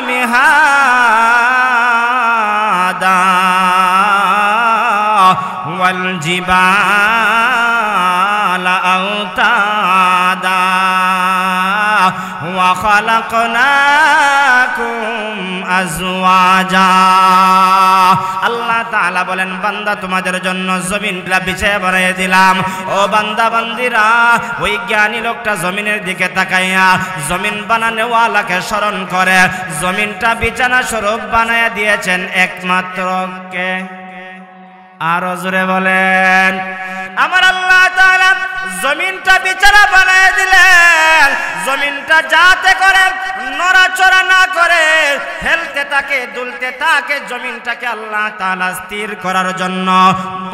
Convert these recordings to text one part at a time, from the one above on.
মিহাদা ওয়াল জিবালা আওতাদা ওয়া খালাকনাকুম আজওয়াজা। আল্লাহ তাআলা বলেন, বান্দা তোমাদের জন্য জমিনটা বিছায়া বানিয়ে দিলাম। ও বান্দা বান্দিরা, ওই জ্ঞানী লোকটা জমিনের দিকে তাকাইয়া জমিন বানানোওয়ালাকে স্মরণ করে জমিনটা বিছানা স্বরূপ বানায়া দিয়েছেন একমাত্র কে? আরো জোরে বলেন। আমার আল্লাহ তাআলা জমিনটা বিছানা বানায় দিলেন, জমিনটা যাতে করে নড়াচড়া না করে, হেলতে থাকে দুলতে থাকে। জমিনটাকে আল্লাহ তাআলা স্থির করার জন্য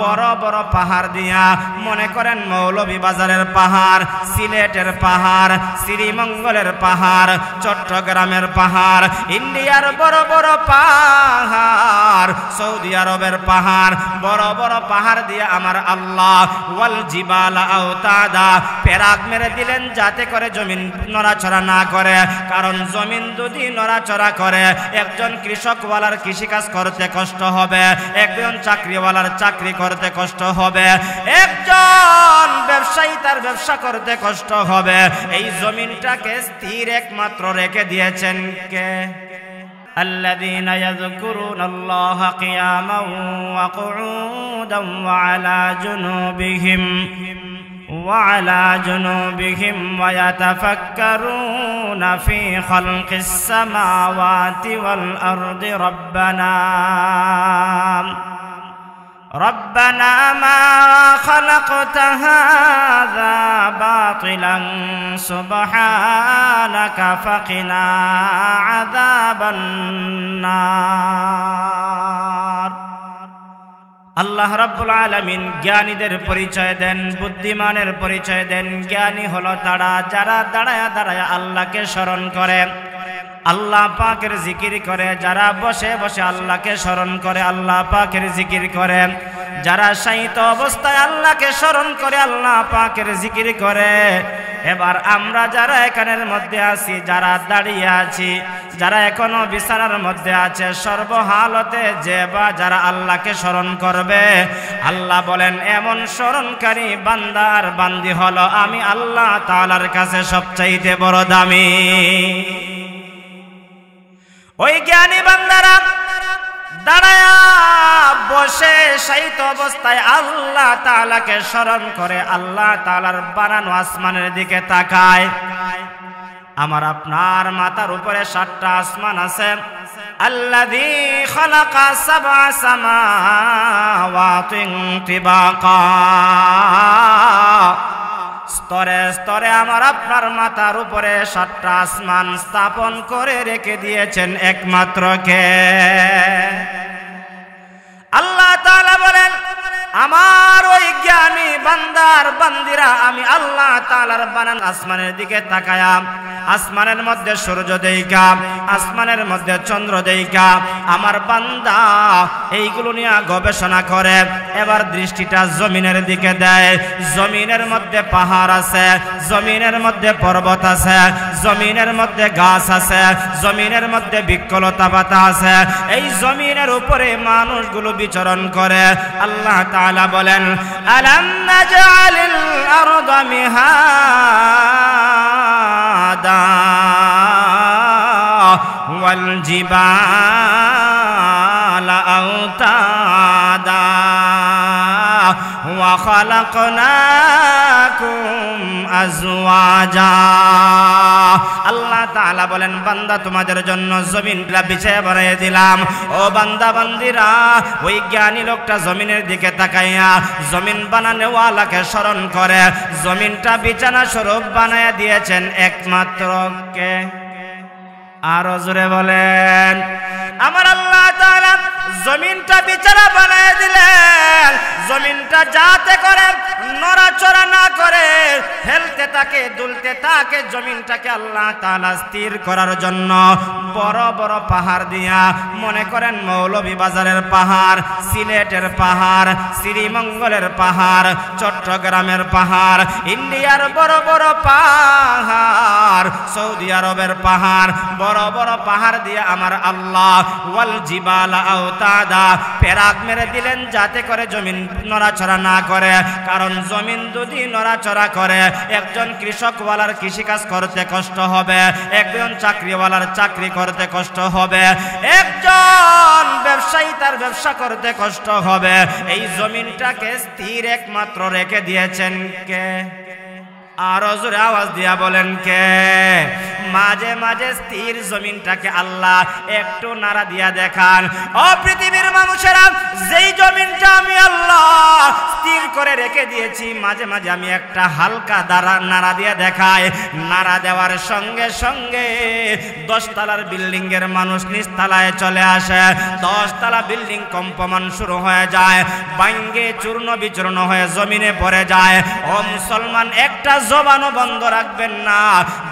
বড় বড় পাহাড় দিয়া, মনে করেন মৌলভীবাজারের পাহাড়, সিলেটের পাহাড়, শ্রীমঙ্গলের পাহাড়, চট্টগ্রামের পাহাড়, ইন্ডিয়ার বড় বড় পাহাড়, সৌদি আরবের পাহাড়, বড় বড় পাহাড় দিয়ে আমার আল্লাহ ওয়াল জিবালা আওতাদা পেরাক মেরে দিলেন যাতে করে জমিন নড়াচড়া না করে। কারণ জমিন যদি নড়াচড়া করে, একজন কৃষকওয়ালার কৃষিকাজ করতে কষ্ট হবে, একজন চাকরিওয়ালার চাকরি করতে কষ্ট হবে, একজন ব্যবসায়ী তার ব্যবসা করতে কষ্ট হবে। এই জমিনটাকে স্থির একমাত্র রেখে দিয়েছেন কে? الذين يذكرون الله قياما وقعودا وعلى جنوبهم ويتفكرون في خلق السماوات والأرض ربنا ما خلقت هذا باطلا سبحانك فقنا عذاب النار। আল্লাহ রাব্বুল আলামিন জ্ঞানীদের পরিচয় দেন, বুদ্ধিমানের পরিচয় দেন। জ্ঞানী হলো তারা যারা দাঁড়ায়া দাঁড়ায়া আল্লাহকে স্মরণ করে, আল্লাহ পাকের জিকির করে, যারা বসে বসে আল্লাহকে স্মরণ করে, আল্লাহ পাকের জিকির করে, যারা শায়িত অবস্থায় আল্লাহকে স্মরণ করে, আল্লাহ পাকের জিকির করে। এবার আমরা যারা এখানের মধ্যে আছি, যারা দাঁড়িয়ে আছি, যারা এখনো বিছানার মধ্যে আছে, সর্বহালতে যে বা যারা আল্লাহকে স্মরণ করবে, আল্লাহ বলেন এমন স্মরণকারী বান্দার বান্দি হলো আমি আল্লাহ তাআলার কাছে সবচাইতে বড় দামি। ওই জ্ঞানী বান্দারা দাঁড়ায়া বসে শায়িত অবস্থায় আল্লাহ তাআলাকে স্মরণ করে, আল্লাহ তাআলার বানানো আসমানের দিকে তাকায়। আমার আপনার মাথার উপরে 7টা আসমান আছে। আল্লাযী খালাকা সাবআ সামাওয়াতিন তিবাকা, স্তরে স্তরে আমার আপনার মাথার উপরে 7টা আসমান স্থাপন করে রেখে দিয়েছেন একমাত্র কে? আল্লাহ তাআলা বলেন, আমার ওই জ্ঞানী বান্দার বান্দিরা আমি আল্লাহ তাআলার বানানো আসমানের দিকে তাকায়া, আসমানের মধ্যে সূর্য দেইকা, আসমানের মধ্যে চন্দ্র দেইকা আমার বান্দা এইগুলো নিয়ে গবেষণা করে। এবার দৃষ্টিটা জমিনের দিকে দেয়। জমিনের মধ্যে পাহাড় আছে, জমিনের মধ্যে পর্বত আছে, জমিনের মধ্যে গাছ আছে, জমিনের মধ্যে বৃক্ষলতা পাতা আছে। এই জমিনের উপরে মানুষগুলো বিচরণ করে। আল্লাহ তাআলা বলেন, আলাম নাজআলিল আরদা মিহাদা ওয়াল জিবালা আওতাদা ওয়া খালাকনাকুম আজওয়াজা। আল্লাহ তাআলা বলেন, বান্দা তোমাদের জন্য জমিনটা বিছায়া বানিয়ে দিলাম। ও বান্দা বান্দিরা, ওই জ্ঞানী লোকটা জমিনের দিকে তাকাইয়া জমিন বানানোওয়ালাকে স্মরণ করে জমিনটা বিছানা স্বরূপ বানায়া দিয়েছেন একমাত্র কে? আরো জোরে বলেন। আমার আল্লাহ তাআলা জমিনটা বিছানা বানায় দিলেন, জমিনটা যাতে করে নড়াচড়া না করে, হেলতে থাকে দুলতে থাকে, জমিনটাকে আল্লাহ তাআলা স্থির করার জন্য বড় বড় পাহাড় দিয়া, মনে করেন মৌলভীবাজারের পাহাড়, সিলেটের পাহাড়, শ্রীমঙ্গলের পাহাড়, চট্টগ্রামের পাহাড়, ইন্ডিয়ার বড় বড় পাহাড়, সৌদি আরবের পাহাড়, বড় বড় পাহাড় দিয়ে আমার আল্লাহ ওয়াল জিবালা আওতাদা পেরাক মেরে দিলেন যাতে করে জমিন নড়াচড়া না করে। কারণ জমিন যদি নড়াচড়া করে একজন কৃষকওয়ালার কৃষিকাজ করতে কষ্ট হবে, একজন চাকরিওয়ালার চাকরি করতে কষ্ট হবে, একজন ব্যবসায়ী তার ব্যবসা করতে কষ্ট হবে। এই জমিনটাকে স্থির একমাত্র রেখে দিয়েছেন কে? আরো জোরে আওয়াজ দিয়া বলেন কে? মাঝে মাঝে স্থির জমিনটাকে আল্লাহ একটু নাড়া দিয়া দেখান। ও পৃথিবীর মানুষেরা, যেই জমিনটা আমি আল্লাহ স্থির করে রেখে দিয়েছি, মাঝে মাঝে আমি একটা হালকা নাড়া দিয়ে দেখাই। নাড়া দেওয়ার সঙ্গে সঙ্গে 10 তলার বিল্ডিং এর মানুষ নিচতলায় চলে আসে, 10 তলা বিল্ডিং কম্পমান শুরু হয়ে যায়, ভাঙ্গে চূর্ণ বিচূর্ণ হয়ে জমিনে পড়ে যায়। ও মুসলমান, একটা জবানও বন্ধ রাখবেন না।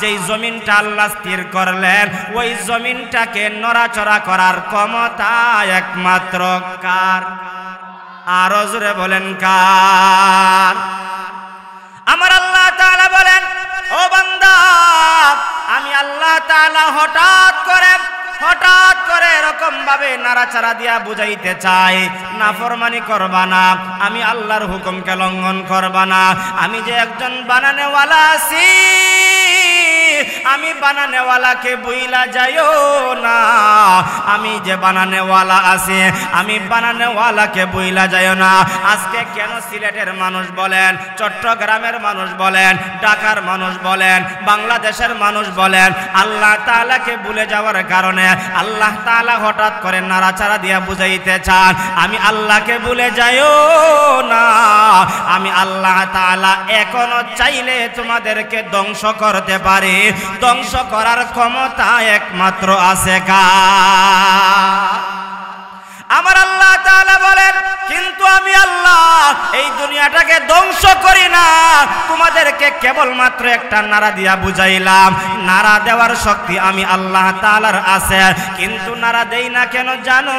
যেই জমিনটা আল্লাহ স্থির করলেন, ওই জমিনটাকে নড়াচড়া করার ক্ষমতা একমাত্র কার? আরো জোরে বলেন কার? আমার আল্লাহ তাআলা বলেন, ও বান্দা, আমি আল্লাহ তাআলা হঠাৎ করে এরকম ভাবে নাড়াচাড়া দিয়া বুঝাইতে চাই, নাফরমানি করবা না, আমি আল্লাহর হুকুমকে লঙ্ঘন করবা না। আমি যে একজন বানানেওয়ালা আছি, আমি বানানেওয়ালাকে বুইলা যাইও না। আমি যে বানানেওয়ালা আছি, আমি বানানেওয়ালাকে বুইলা যাইও না। আজকে কেন সিলেটের মানুষ বলেন, চট্টগ্রামের মানুষ বলেন, ঢাকার মানুষ বলেন, বাংলাদেশের মানুষ বলেন, আল্লাহ তাআলাকে ভুলে যাওয়ার কারণে আল্লাহ তাআলা হঠাৎ করে নাড়াচাড়া দিয়া বুঝাইতে চান, আমি আল্লাহকে ভুলে যাইও না। আমি আল্লাহ তাআলা এখনো চাইলে তোমাদেরকে ধ্বংস করতে পারি। ধ্বংস করার ক্ষমতা একমাত্র আছে কার? আমার আল্লাহ তাআলা বলেন, কিন্তু আমি আল্লাহ এই দুনিয়াটাকে ধ্বংস করি না, তোমাদেরকে কেবলমাত্র একটা নাড়া দিয়া বুঝাইলাম। নাড়া দেওয়ার শক্তি আমি আল্লাহ তাআলার আছে, কিন্তু নাড়া দেই না কেন জানো?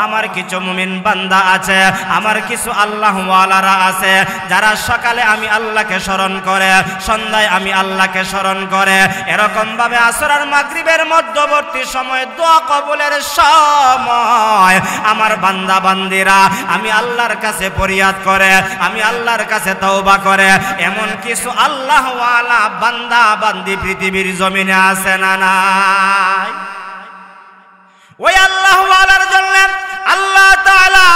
আমার কিছু মুমিন বান্দা আছে, আমার কিছু আল্লাহওয়ালারা আছে, যারা সকালে আমি আল্লাহকে স্মরণ করে, সন্ধ্যায় আমি আল্লাহকে স্মরণ করে, এরকম ভাবে আসর আর মাগরিবের মধ্যবর্তী সময় দোয়া কবুলের সময় আমার বান্দা বান্দিরা আমি আল্লাহর কাছে ফরিয়াদ করে, আমি আল্লাহর কাছে তওবা করে। এমন কিছু আল্লাহওয়ালা বান্দা বান্দি পৃথিবীর জমিনে আছে না নাই? ওই আল্লাহওয়ালার জন্য আল্লাহ তাআলা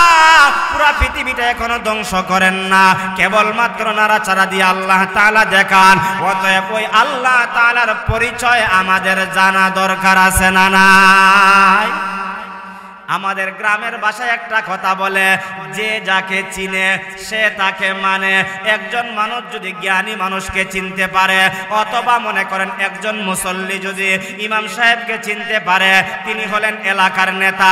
পুরা পৃথিবীটা এখনো ধ্বংস করেন না, কেবলমাত্র নাড়াচাড়া দিয়ে আল্লাহ তাআলা দেখান। অতএব ওই আল্লাহ তাআলার পরিচয় আমাদের জানা দরকার আছে না নাই? আমাদের গ্রামের ভাষায় একটা কথা বলে, যে যাকে চিনে সে তাকে মানে। একজন মানুষ যদি জ্ঞানী মানুষকে চিনতে পারে, অথবা মনে করেন একজন মুসল্লি যদি ইমাম সাহেবকে চিনতে পারে, তিনি হলেন এলাকার নেতা।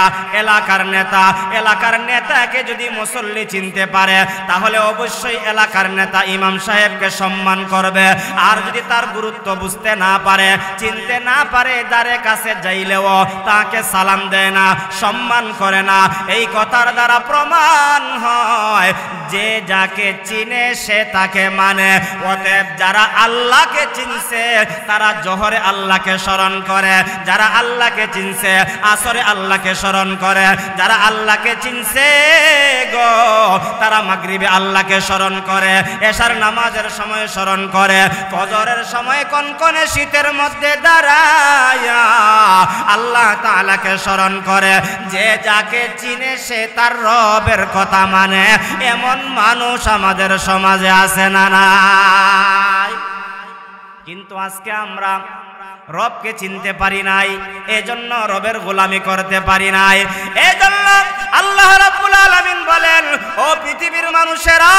এলাকার নেতাকে যদি মুসল্লি চিনতে পারে, তাহলে অবশ্যই এলাকার নেতা ইমাম সাহেবকে সম্মান করবে। আর যদি তার গুরুত্ব বুঝতে না পারে, চিনতে না পারে, দ্বারে কাছে যাইলেও তাকে সালাম দেয় না, সম্মান করে না। এই কথার দ্বারা প্রমাণ হয় যে যাকে চিনে সে তাকে মানে। অতএব যারা আল্লাহকে চিনছে তারা জোহরে আল্লাহকে স্মরণ করে, যারা আল্লাহকে চিনছে আসরে আল্লাহকে স্মরণ করে, যারা আল্লাহকে চিনছে গো তারা মাগরিবে আল্লাহকে স্মরণ করে, এশার নামাজের সময় স্মরণ করে, ফজরের সময় কনকনে শীতের মধ্যে দাঁড়ায়া আল্লাহ তাআলাকে স্মরণ করে। যে যাকে চিনে সে তার রবের কথা মানে। এমন মানুষ আমাদের সমাজে আছে না নাই? কিন্তু আজকে আমরা রবকে চিনতে পারি নাই, এজন্য রবের গোলামি করতে পারি নাই। এজন্য আল্লাহ রাব্বুল রব্বুল আলামিন বলেন, ও পৃথিবীর মানুষেরা,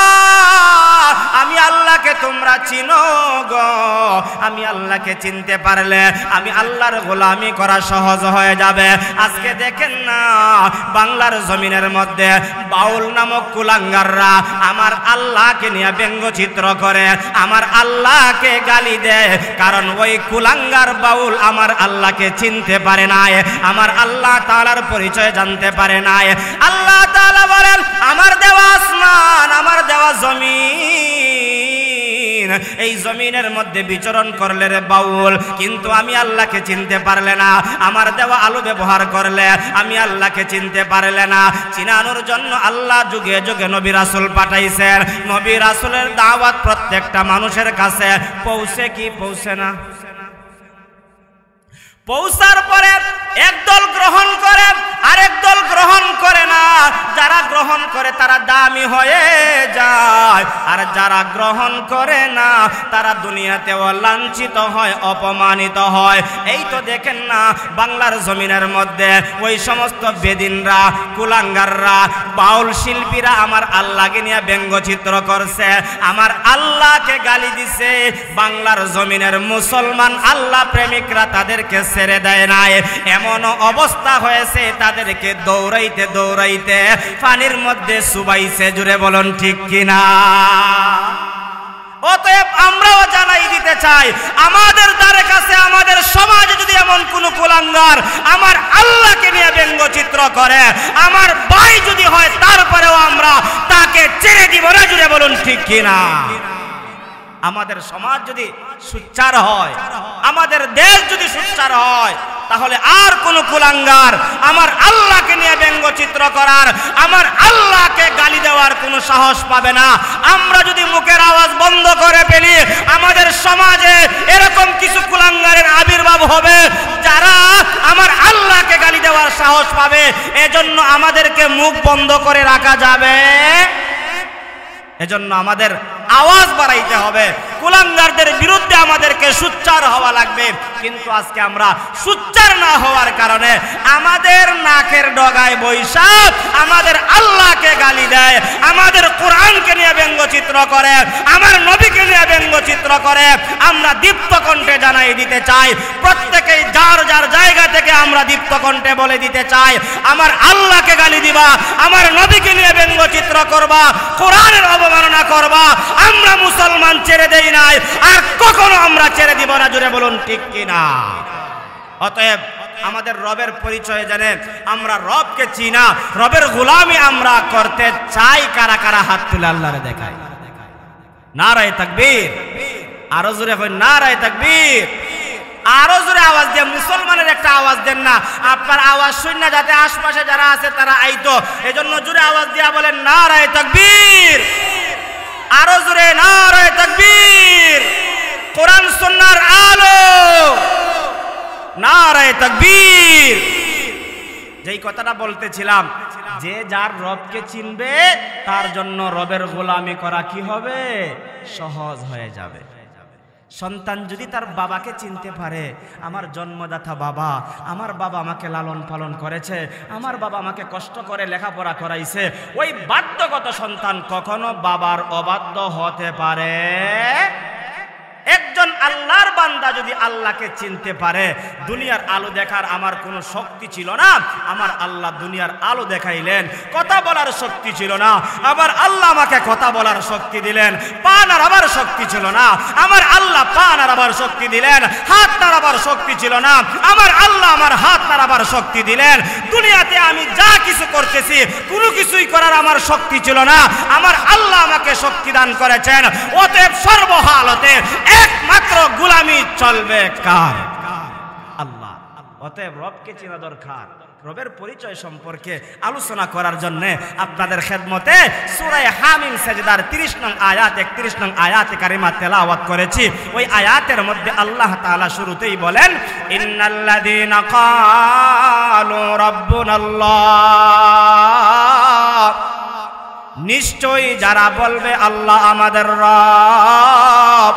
আমি আল্লাহকে তোমরা চিনো গো। আমি আল্লাহকে চিনতে পারলে আমি আল্লাহর গোলামি করা সহজ হয়ে যাবে। আজকে দেখেন না, বাংলার জমিনের মধ্যে বাউল নামক কুলাঙ্গাররা আমার আল্লাহকে নিয়ে ব্যঙ্গচিত্র করে, আমার আল্লাহকে গালি দেয়, কারণ ওই কুলাঙ্গার বাউল আমার আল্লাহকে চিনতে পারে নাই, আমার আল্লাহ তাআলার পরিচয় জানতে পারে নাই। আল্লাহ তাআলা বলেন, আমার দেওয়া আসমান, আমার দেওয়া জমিন, এই জমিনের মধ্যে বিচরণ করলে রে বাউল, কিন্তু আমি আল্লাহকে চিনতে পারলে না। আমার দেওয়া আলো ব্যবহার করলে আমি আল্লাহকে চিনতে পারলে না। চিনানোর জন্য আল্লাহ যুগে যুগে নবী রাসূল পাঠাইছেন। নবী রাসূলের দাওয়াত প্রত্যেকটা মানুষের কাছে পৌঁছে কি পৌঁছে না? পৌঁছার পরে একদল গ্রহণ করে, আরেক দল গ্রহণ করে না। যারা গ্রহণ করে তারা দামি হয়ে যায়, আর যারা গ্রহণ করে না তারা দুনিয়াতেও লাঞ্ছিত হয়, অপমানিত হয়। এই তো দেখেন না, বাংলার জমিনের মধ্যে ওই সমস্ত বেদিনরা, কুলাঙ্গাররা, বাউল শিল্পীরা আমার আল্লাহকে নিয়ে ব্যঙ্গচিত্র করছে, আমার আল্লাহকে গালি দিছে। বাংলার জমিনের মুসলমান আল্লাহ প্রেমিকরা তাদেরকে ছেড়ে দেয় নাই। এমন অবস্থা হয়েছে তাদেরকে দৌড়াইতে দৌড়াইতে পানির মধ্যে চুবাইছে। জুড়ে বলুন ঠিক কিনা? অতএব আমরাও জানাই দিতে চাই, আমাদের দ্বারে কাছে, আমাদের সমাজে যদি এমন কোন কুলাঙ্গার আমার আল্লাহকে নিয়ে ব্যঙ্গচিত্র করে, আমার ভাই যদি হয়, তারপরেও আমরা তাকে ছেড়ে দিব না। জুড়ে বলুন ঠিক কিনা? আমাদের সমাজ যদি সুচ্চার হয়, আমাদের দেশ যদি সুচ্চার হয়, তাহলে আর কোন কুলাঙ্গার আমার আল্লাহকে নিয়ে ব্যঙ্গচিত্র করার, আমার আল্লাহকে গালি দেওয়ার কোনো সাহস পাবে না। আমরা যদি মুখের আওয়াজ বন্ধ করে ফেলি, আমাদের সমাজে এরকম কিছু কুলাঙ্গারের আবির্ভাব হবে যারা আমার আল্লাহকে গালি দেওয়ার সাহস পাবে। এজন্য আমাদেরকে মুখ বন্ধ করে রাখা যাবে, এজন্য আমাদের আওয়াজ বাড়াইতে হবে, কুলাঙ্গারদের বিরুদ্ধে আমাদেরকে সুচ্চার হওয়া লাগবে। কিন্তু আজকে আমরা সুচ্চার না হওয়ার কারণে আমাদের নাকের ডগায় বৈশা আমাদের আল্লাহকে গালি দেয়, আমাদের কোরআনকে নিয়ে ব্যঙ্গচিত্র করে, আমার নবীকে নিয়ে ব্যঙ্গচিত্র করে। আমরা দীপ্ত কণ্ঠে জানাই দিতে চাই, প্রত্যেকেই যার যার জায়গা থেকে আমরা দীপ্ত কণ্ঠে বলে দিতে চাই, আমার আল্লাহকে গালি দিবা, আমার নবীকে নিয়ে ব্যঙ্গচিত্র করবা, কোরআনের অবমাননা করবা, আমরা মুসলমান ছেড়ে দেই নাই, আর কখনো আমরা ছেড়ে দিব না। জুড়ে বলুন ঠিক কিনা? অতএব আমাদের রবের পরিচয় জানেন, আমরা রবকে চিনা, রবের গোলামি আমরা করতে চাই। কারা কারা হাত তুলে আল্লাহরে দেখায়? নারায়ে তাকবীর! আরো জোরে কই নারায়ে তাকবীর! আরো জোরে আওয়াজ দিয়ে, মুসলমানের একটা আওয়াজ দেন না, আপনার আওয়াজ শুনে যাতে আশপাশে যারা আছে তারা আইতো। এজন্য জোরে আওয়াজ দিয়া বলেন নারায়ে তাকবীর! আরো জোরে নারায়ে তাকবীর! কোরআন সুন্নাহর আলো, নারায়ে তাকবীর! যেই কথাটা বলতেছিলাম, যে যার রবকে চিনবে তার জন্য রবের গোলামি করা কি হবে? সহজ হয়ে যাবে। সন্তান যদি তার বাবাকে চিনতে পারে, আমার জন্মদাতা বাবা, আমার বাবা আমাকে লালন পালন করেছে, আমার বাবা আমাকে কষ্ট করে লেখাপড়া করাইছে, ওই বাধ্যগত সন্তান কখনো বাবার অবাধ্য হতে পারে? একজন আল্লাহর বান্দা যদি আল্লাহকে চিনতে পারে, দুনিয়ার আলো দেখার আমার কোনো শক্তি ছিল না, আমার আল্লাহ দুনিয়ার আলো দেখাইলেন। কথা বলার শক্তি ছিল না, আমার আল্লাহ আমাকে কথা বলার শক্তি দিলেন। পা নাড়াবার শক্তি ছিল না, আমার আল্লাহ পা নাড়াবার শক্তি দিলেন। হাত নাড়াবার শক্তি ছিল না, আমার আল্লাহ আমার হাত নাড়াবার শক্তি দিলেন। দুনিয়াতে আমি যা কিছু করতেছি, কোনো কিছুই করার আমার শক্তি ছিল না, আমার আল্লাহ আমাকে শক্তি দান করেছেন। অতএব সর্বহালতে একমাত্র গোলামি চলবে কার? আল্লাহ। অতএব রবকে চেনা দরকার। রবের পরিচয় সম্পর্কে আলোচনা করার জন্য আপনাদের খেদমতে সূরা হামিম সাজদার 30 নং আয়াত 31 নং আয়াতে কারিমা তেলাওয়াত করেছি। ওই আয়াতের মধ্যে আল্লাহ তাআলা শুরুতেই বলেন, ইন্নাল্লাযীনা ক্বালু রাব্বুনাল্লাহ, নিশ্চয়ই যারা বলবে আল্লাহ আমাদের রব।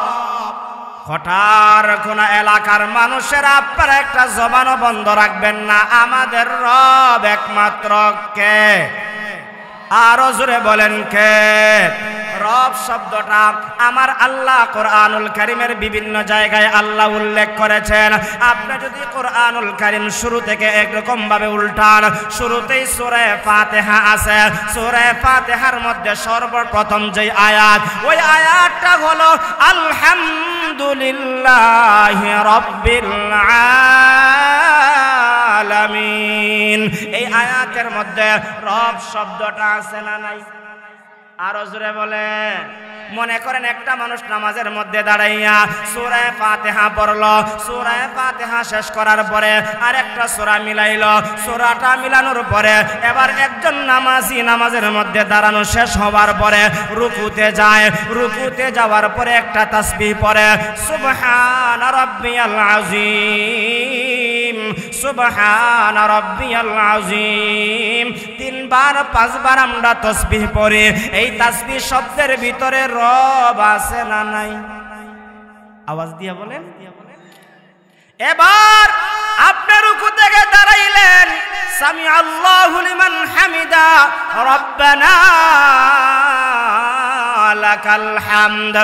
হঠাৎ কোন এলাকার মানুষেরা আপনারা একটা জবানও বন্ধ রাখবেন না, আমাদের রব একমাত্র কে? আরো জোরে বলেন কে? রব শব্দটা আমার আল্লাহ কোরআনুল কারীমের বিভিন্ন জায়গায় আল্লাহ উল্লেখ করেছেন। আপনি যদি কোরআনুল কারীম শুরু থেকে একরকম ভাবে উল্টান, শুরুতেই সূরা ফাতিহা আছে, সূরা ফাতিহার মধ্যে সর্বপ্রথম যে আয়াত, ওই আয়াতটা হলো আলহামদুলিল্লাহি রাব্বিল আলামিন। এই আয়াতের মধ্যে রব শব্দটা আছে না নাই? আরো জোরে বলেন। মনে করেন একটা মানুষ নামাজের মধ্যে দাঁড়াইয়া সূরা ফাতিহা পড়লো, সূরা ফাতিহা শেষ করার পরে আরেকটা সূরা মিলাইলো, সূরাটা মিলানোর পরে এবার একজন নামাজি নামাজের মধ্যে দাঁড়ানো শেষ হওয়ার পরে রুকুতে যায়, রুকুতে যাওয়ার পরে একটা তাসবিহ পড়ে, সুবহান রাব্বিয়াল আযীম, সুবহান রাব্বিয়াল আযীম। 3 বার 5 বার আমরা তাসবিহ পড়ি। এই তাসবিহ শব্দের ভিতরে রব আছে না নাই? আওয়াজ দিয়া বলেন। এবার আপনি রুকু থেকে দাঁড়াইলেন, সামি আল্লাহু লিমান হামিদা, রব্বানা লাকাল হামদ।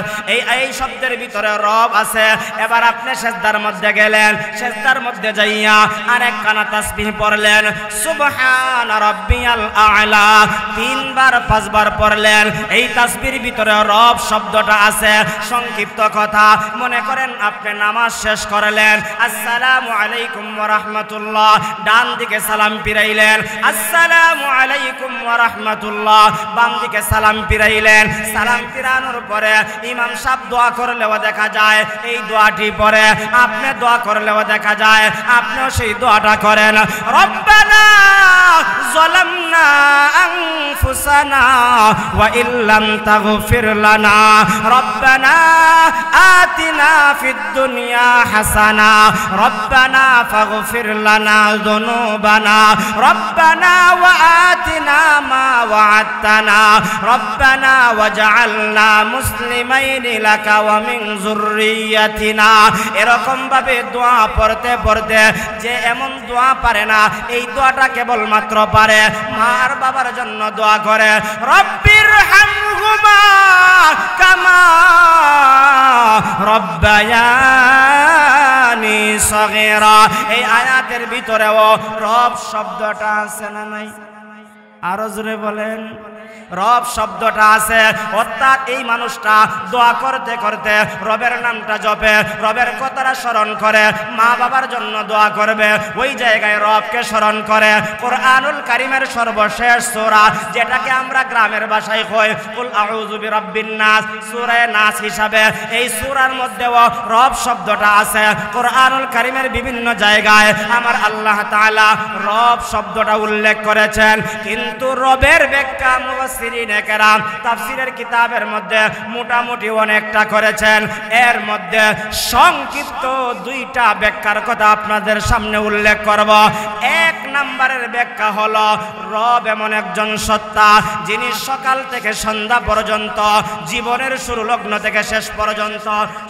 এই শব্দের ভিতরে রব আছে। এবার আপনি সিজদার মধ্যে গেলেন, সিজদার মধ্যে যাইয়া আরেক কানা তাসবিহ পড়লেন, সুবহান রাব্বিয়াল আ'লা। 3 বার 5 বার পড়লেন। এই তাসবিহর ভিতরে রব শব্দটা আছে। সংক্ষিপ্ত কথা, মনে করেন আপনি নামাজ শেষ করলেন, আসসালামু আলাইকুম ওয়া রাহমাতুল্লাহ, ডান দিকে সালাম ফিরাইলেন, আসসালামু আলাইকুম ওয়া রাহমাতুল্লাহ, বাম দিকে সালাম ফিরাইলেন। সালাম ফিরানোর পরে ইমাম সাহেব দোয়া করলেও দেখা যায় এই দোয়াটি পরে, আপনি দোয়া করলেও দেখা যায় আপনিও সেই দোয়াটা করেন, রব্বানা যালামনা আনফুসানা ওয়া ইল্লাম তাগফির লানা, রব্বানা আতিনা ফিদ দুনিয়া হাসানা, রব্বানা ফাগফির লানা যুনুবানা, রব্বানা ওয়া আতিনা মা ওয়া'আদতানা, রব্বানা ওয়াজআলনা মুসলিমাইনি লাকা ওয়া মিন যুররিয়াতিনা। এরকম ভাবে দোয়া পড়তে পড়তে যে এমন দোয়া পারে না, এই দোয়াটা কেবল মাত্র পারে মা আর বাবার জন্য দোয়া করে, রব্বির হামহুমা কামা রব্বায়ানি সগীরা। এই আয়াতের ভিতরেও রব শব্দটা আছে না নাই? আরো জোরে বলেন। রব শব্দটা আছে। অর্থাৎ এই মানুষটা দোয়া করতে করতে রবের নামটা জপে, রবের কথাটা স্মরণ করে, মা বাবার জন্য দোয়া করবে, ওই জায়গায় রবকে স্মরণ করে। কোরআনুল কারীমের সর্বশেষ সূরা, যেটাকে আমরা গ্রামের ভাষায় কই কুল আউযু বিরাব্বিন নাস, সূরা নাস হিসাবে এই সূরার মধ্যেও রব শব্দটা আছে। কোরআনুল কারীমের বিভিন্ন জায়গায় আমার আল্লাহ তাআলা রব শব্দটা উল্লেখ করেছেন, কিন্তু রবের ব্যাখ্যা মুফাসসিরিনে কেরাম তাফসীরের কিতাবের মধ্যে মোটামুটি অনেকটা করেছেন। এর মধ্যে সংক্ষিপ্ত 2টা ব্যাখ্যার কথা আপনাদের সামনে উল্লেখ করব। 1 নম্বরের ব্যাখ্যা হলো রব এমন একজন সত্তা যিনি সকাল থেকে সন্ধ্যা পর্যন্ত, জীবনের শুরু লগ্ন থেকে শেষ পর্যন্ত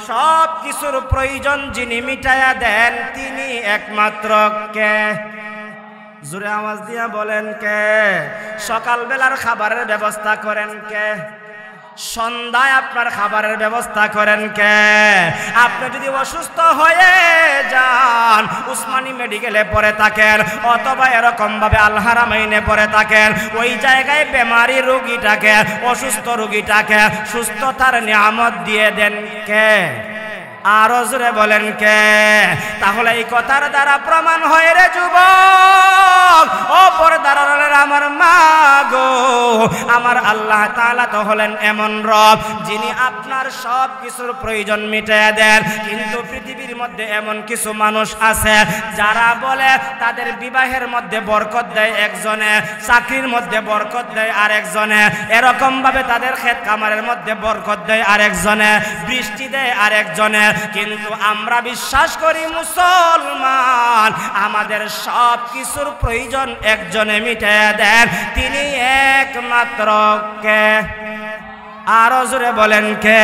সব কিছুর প্রয়োজন যিনি মিটাইয়া দেন, তিনি একমাত্র কে? জোরে আওয়াজ দিয়া বলেন কে? সকাল বেলার খাবারের ব্যবস্থা করেন কে? সন্ধ্যায় আপনার খাবারের ব্যবস্থা করেন কে? আপনি যদি অসুস্থ হয়ে যান, উসমানী মেডিকেলে পড়ে থাকেন অথবা এরকম ভাবে আল হারামাইনে পড়ে থাকেন, ওই জায়গায় বেমারি রোগীটাকে, অসুস্থ রোগীটাকে সুস্থতার নিয়ামত দিয়ে দেন কে? আরো জোরে বলেন কে? তাহলে এই কথার দ্বারা প্রমাণ হয় রে যুবক, ও পর্দার আড়ালের আমার মা গো, আমার আল্লাহ তাআলা তো হলেন এমন রব যিনি আপনার সব কিছুর প্রয়োজন মিটিয়ে দেন। কিন্তু পৃথিবীর মধ্যে এমন কিছু মানুষ আছে যারা বলে তাদের বিবাহের মধ্যে বরকত দেয় একজনে, চাকরির মধ্যে বরকত দেয় আরেকজনে, এরকম ভাবে তাদের ক্ষেত খামারের মধ্যে বরকত দেয় আরেকজনে, বৃষ্টি দেয় আরেকজনে। কিন্তু আমরা বিশ্বাস করি মুসলমান, আমাদের সব কিছুর প্রয়োজন একজনে মিটিয়ে দেন, তিনি একমাত্র কে? আরো জোরে বলেন কে?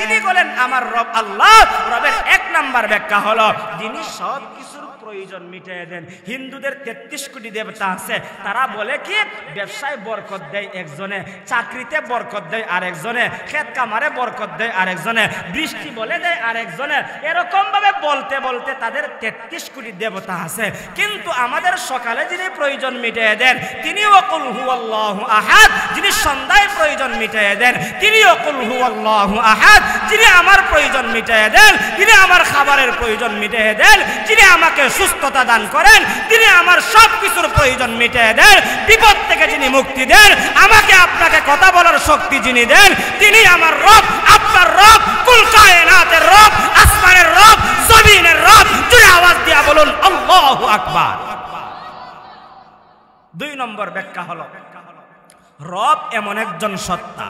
তিনি বলেন আমার রব আল্লাহ। রবের এক নাম্বার ব্যাখ্যা হলো যিনি সব কিছুর প্রয়োজন মিটিয়ে দেন। হিন্দুদের 33 কোটি দেবতা আছে, তারা বলে কি ব্যবসায় বরকত দেয় একজনে, চাকরিতে বরকত দেয় আরেকজনে, ক্ষেত কামারে বরকত দেয় আরেকজনে, বৃষ্টি বলে দেয় আরেকজনে। এরকম ভাবে বলতে বলতে তাদের 33 কোটি দেবতা আছে। কিন্তু আমাদের সকালে যিনি প্রয়োজন মিটিয়ে দেন তিনিও কুল হুয়াল্লাহু আহাদ, যিনি সন্ধ্যায় প্রয়োজন মিটিয়ে দেন তিনিও কুল হুয়াল্লাহু আহাদ, যিনি আমার প্রয়োজন মিটিয়ে দেন, যিনি আমার খাবারের প্রয়োজন মিটিয়ে দেন, যিনি আমাকে সুস্থতা দান করেন, তিনি আমার সব কিছুর প্রয়োজন মিটিয়ে দেন, বিপদ থেকে যিনি মুক্তি দেন, আমাকে আপনাকে কথা বলার শক্তি যিনি দেন, তিনি আমার রব, আপনার রব, কুল কায়নাতের রব, আসমানের রব, জমিনের রব। জোরে আওয়াজ দিয়া বলুন আল্লাহু আকবার। 2 নম্বর ব্যাখ্যা হলো রব এমন একজন সত্তা